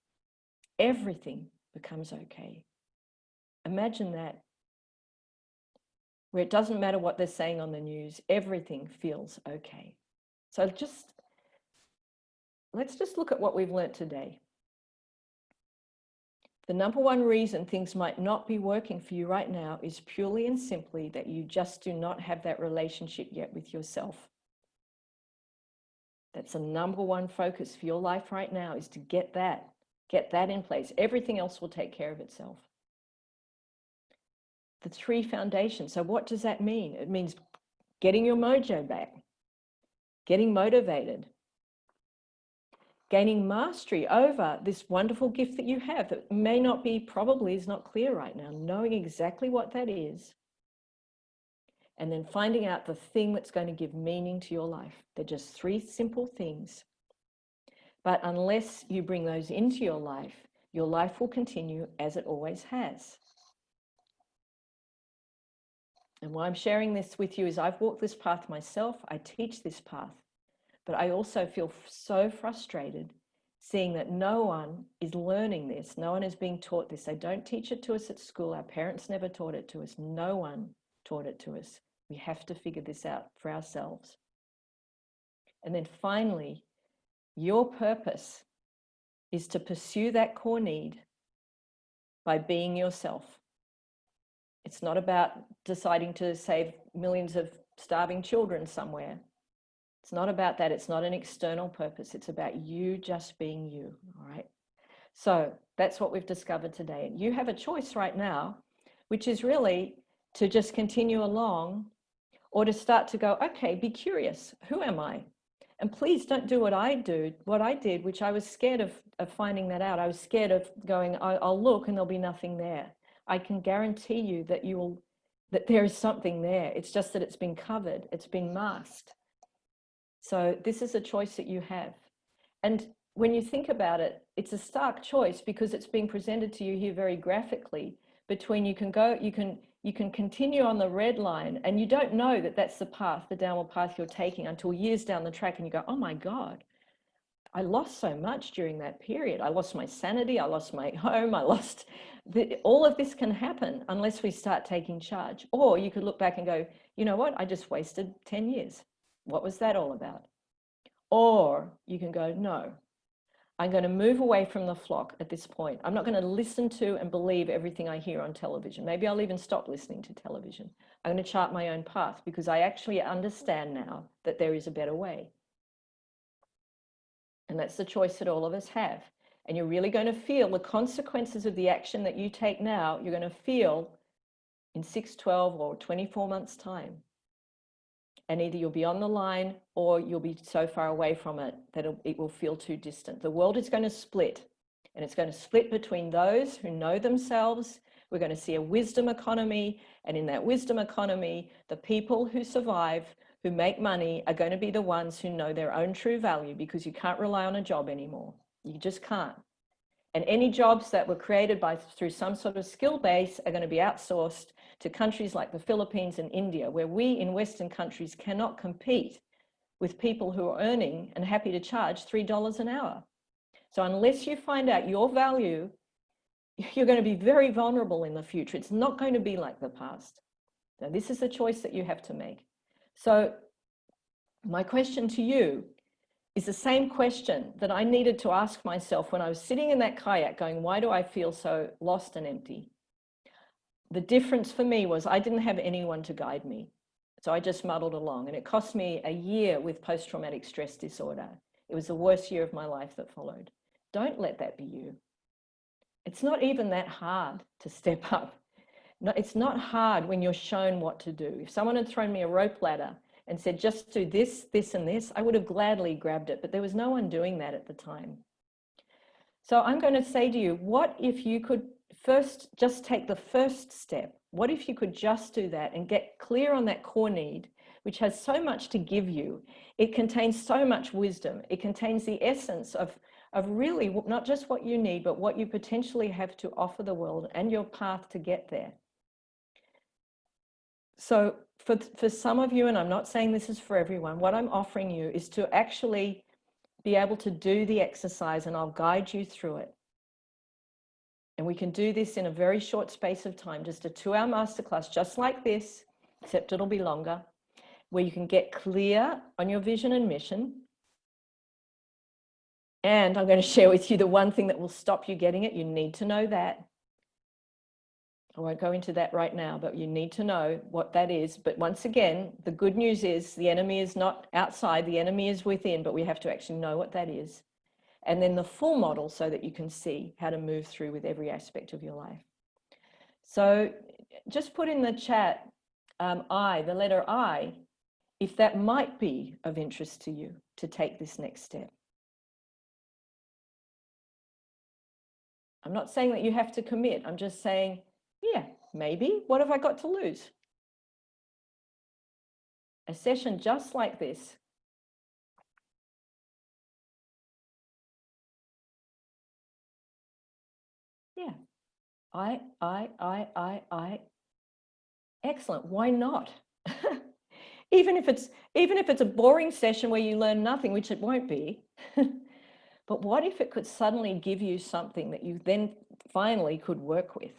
everything becomes okay. Imagine that, where it doesn't matter what they're saying on the news, everything feels okay. So let's just look at what we've learned today. The number one reason things might not be working for you right now is purely and simply that you just do not have that relationship yet with yourself. That's the number one focus for your life right now, is to get that in place. Everything else will take care of itself. The 3 foundations. So what does that mean? It means getting your mojo back, getting motivated, gaining mastery over this wonderful gift that you have that may not be, probably is not clear right now, knowing exactly what that is, and then finding out the thing that's going to give meaning to your life. They're just 3 simple things. But unless you bring those into your life will continue as it always has. And why I'm sharing this with you is I've walked this path myself. I teach this path. But I also feel so frustrated seeing that no one is learning this. No one is being taught this. They don't teach it to us at school. Our parents never taught it to us. No one taught it to us. We have to figure this out for ourselves. And then finally, your purpose is to pursue that core need by being yourself. It's not about deciding to save millions of starving children somewhere. It's not about that. It's not an external purpose. It's about you just being you, all right? So that's what we've discovered today. And you have a choice right now, which is really to just continue along, or to start to go, okay, be curious. Who am I? And please don't do what I did, which I was scared of finding that out. I was scared of going, I'll look and there'll be nothing there. I can guarantee you that there is something there. It's just that it's been covered. It's been masked. So this is a choice that you have. And when you think about it, it's a stark choice because it's being presented to you here very graphically between you can continue on the red line and you don't know that that's the path, the downward path you're taking until years down the track and you go, oh my God, I lost so much during that period. I lost my sanity. I lost my home. All of this can happen unless we start taking charge. Or you could look back and go, you know what? I just wasted 10 years. What was that all about? Or you can go, no, I'm going to move away from the flock at this point. I'm not going to listen to and believe everything I hear on television. Maybe I'll even stop listening to television. I'm going to chart my own path because I actually understand now that there is a better way. And that's the choice that all of us have. And you're really going to feel the consequences of the action that you take now. You're going to feel in 6, 12, or 24 months' time. And either you'll be on the line or you'll be so far away from it that it will feel too distant. The world is going to split. And it's going to split between those who know themselves. We're going to see a wisdom economy. And in that wisdom economy, the people who survive, who make money, are going to be the ones who know their own true value, because you can't rely on a job anymore. You just can't. And any jobs that were created through some sort of skill base are going to be outsourced to countries like the Philippines and India, where we in Western countries cannot compete with people who are earning and happy to charge $3 an hour. So unless you find out your value, you're going to be very vulnerable in the future. It's not going to be like the past. Now, this is a choice that you have to make. So my question to you is the same question that I needed to ask myself when I was sitting in that kayak going, why do I feel so lost and empty? The difference for me was I didn't have anyone to guide me. So I just muddled along, and it cost me a year with post-traumatic stress disorder. It was the worst year of my life that followed. Don't let that be you. It's not even that hard to step up. No, it's not hard when you're shown what to do. If someone had thrown me a rope ladder and said, just do this, this, and this, I would have gladly grabbed it, but there was no one doing that at the time. So I'm going to say to you, what if you could first just take the first step? What if you could just do that and get clear on that core need, which has so much to give you? It contains so much wisdom. It contains the essence of really not just what you need, but what you potentially have to offer the world and your path to get there. So for some of you, and I'm not saying this is for everyone, what I'm offering you is to actually be able to do the exercise, and I'll guide you through it. And we can do this in a very short space of time, just a 2-hour masterclass, just like this, except it'll be longer, where you can get clear on your vision and mission. And I'm going to share with you the one thing that will stop you getting it. You need to know that. I won't go into that right now, but you need to know what that is. But once again, the good news is the enemy is not outside, the enemy is within, but we have to actually know what that is. And then the full model so that you can see how to move through with every aspect of your life. So just put in the chat, the letter I, if that might be of interest to you to take this next step. I'm not saying that you have to commit. I'm just saying, yeah, maybe. What have I got to lose? A session just like this. Yeah. I. Excellent. Why not? Even if it's a boring session where you learn nothing, which it won't be. But what if it could suddenly give you something that you then finally could work with?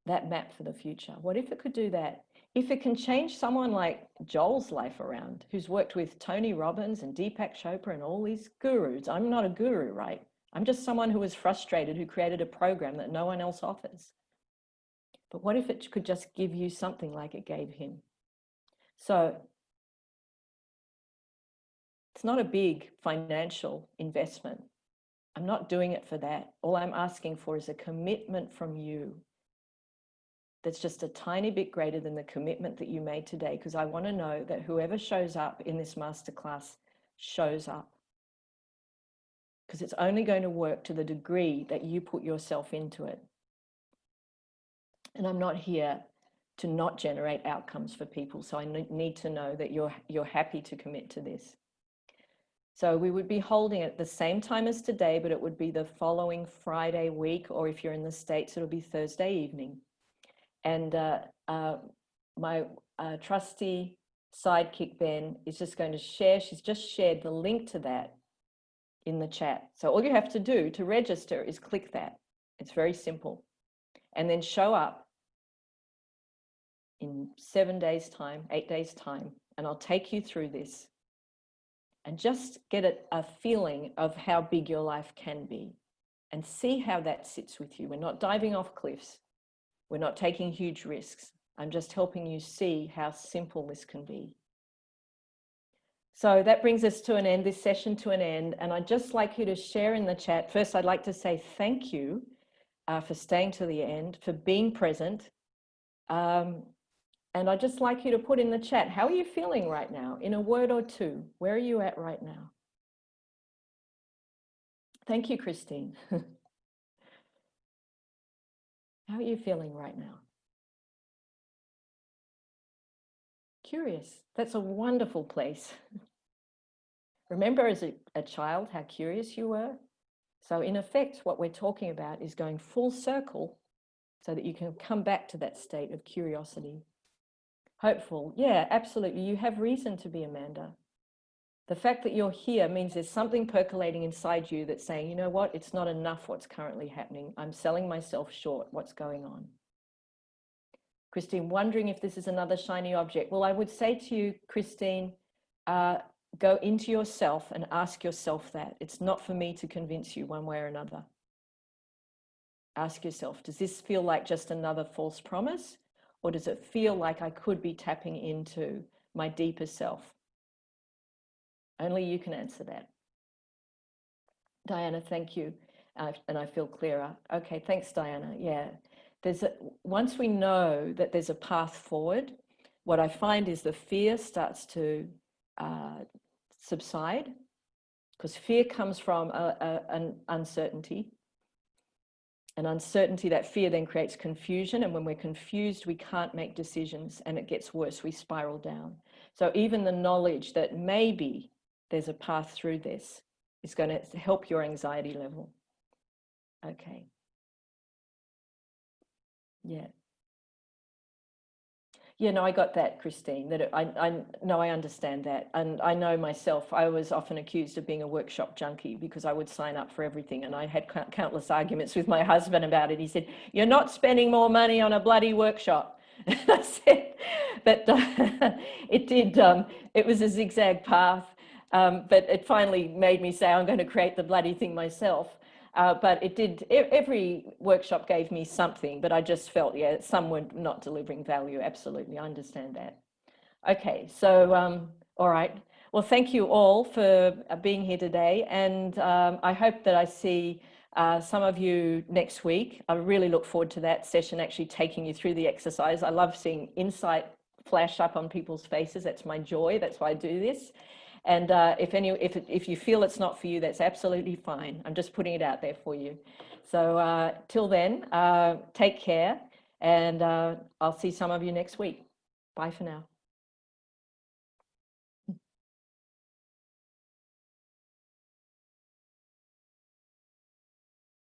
That map for the future. What if it could do that? If it can change someone like Joel's life around, who's worked with Tony Robbins and Deepak Chopra and all these gurus. I'm not a guru, right? I'm just someone who was frustrated, who created a program that no one else offers. But what if it could just give you something like it gave him? So it's not a big financial investment. I'm not doing it for that. All I'm asking for is a commitment from you that's just a tiny bit greater than the commitment that you made today, because I want to know that whoever shows up in this masterclass shows up. Because it's only going to work to the degree that you put yourself into it. And I'm not here to not generate outcomes for people. So I need to know that you're happy to commit to this. So we would be holding it at the same time as today, but it would be the following Friday week, or if you're in the States, it'll be Thursday evening. And my trusty sidekick, Ben, is just going to share, she's just shared the link to that in the chat. So all you have to do to register is click that. It's very simple. And then show up in 7 days' time, 8 days' time, and I'll take you through this. And just get a feeling of how big your life can be and see how that sits with you. We're not diving off cliffs. We're not taking huge risks. I'm just helping you see how simple this can be. So that brings us to an end, this session to an end. And I'd just like you to share in the chat. First, I'd like to say thank you for staying to the end, for being present. And I'd just like you to put in the chat, how are you feeling right now? In a word or two, where are you at right now? Thank you, Christine. How are you feeling right now? Curious. That's a wonderful place. Remember as a child how curious you were? So in effect, what we're talking about is going full circle so that you can come back to that state of curiosity. Hopeful. Yeah, absolutely. You have reason to be, Amanda. The fact that you're here means there's something percolating inside you that's saying, you know what, it's not enough what's currently happening. I'm selling myself short. What's going on? Christine, wondering if this is another shiny object. Well, I would say to you, Christine, go into yourself and ask yourself that. It's not for me to convince you one way or another. Ask yourself, does this feel like just another false promise? Or does it feel like I could be tapping into my deeper self? Only you can answer that. Diana, thank you. And I feel clearer. Okay, thanks, Diana. Yeah, once we know that there's a path forward, what I find is the fear starts to subside. because fear comes from an uncertainty. An uncertainty, that fear then creates confusion. And when we're confused, we can't make decisions and it gets worse. We spiral down. So even the knowledge that maybe there's a path through this is going to help your anxiety level. Okay. Yeah. Yeah, no, I got that, Christine, that I understand that. And I know myself, I was often accused of being a workshop junkie because I would sign up for everything. And I had countless arguments with my husband about it. He said, "You're not spending more money on a bloody workshop." And I said, but it did, it was a zigzag path. But it finally made me say, I'm going to create the bloody thing myself. But it did, every workshop gave me something, but I just felt, yeah, some were not delivering value. Absolutely, I understand that. Okay, so, all right. Well, thank you all for being here today. And I hope that I see some of you next week. I really look forward to that session, actually taking you through the exercise. I love seeing insight flash up on people's faces. That's my joy. That's why I do this. And if you feel it's not for you, that's absolutely fine. I'm just putting it out there for you. So till then, take care, and I'll see some of you next week. Bye for now.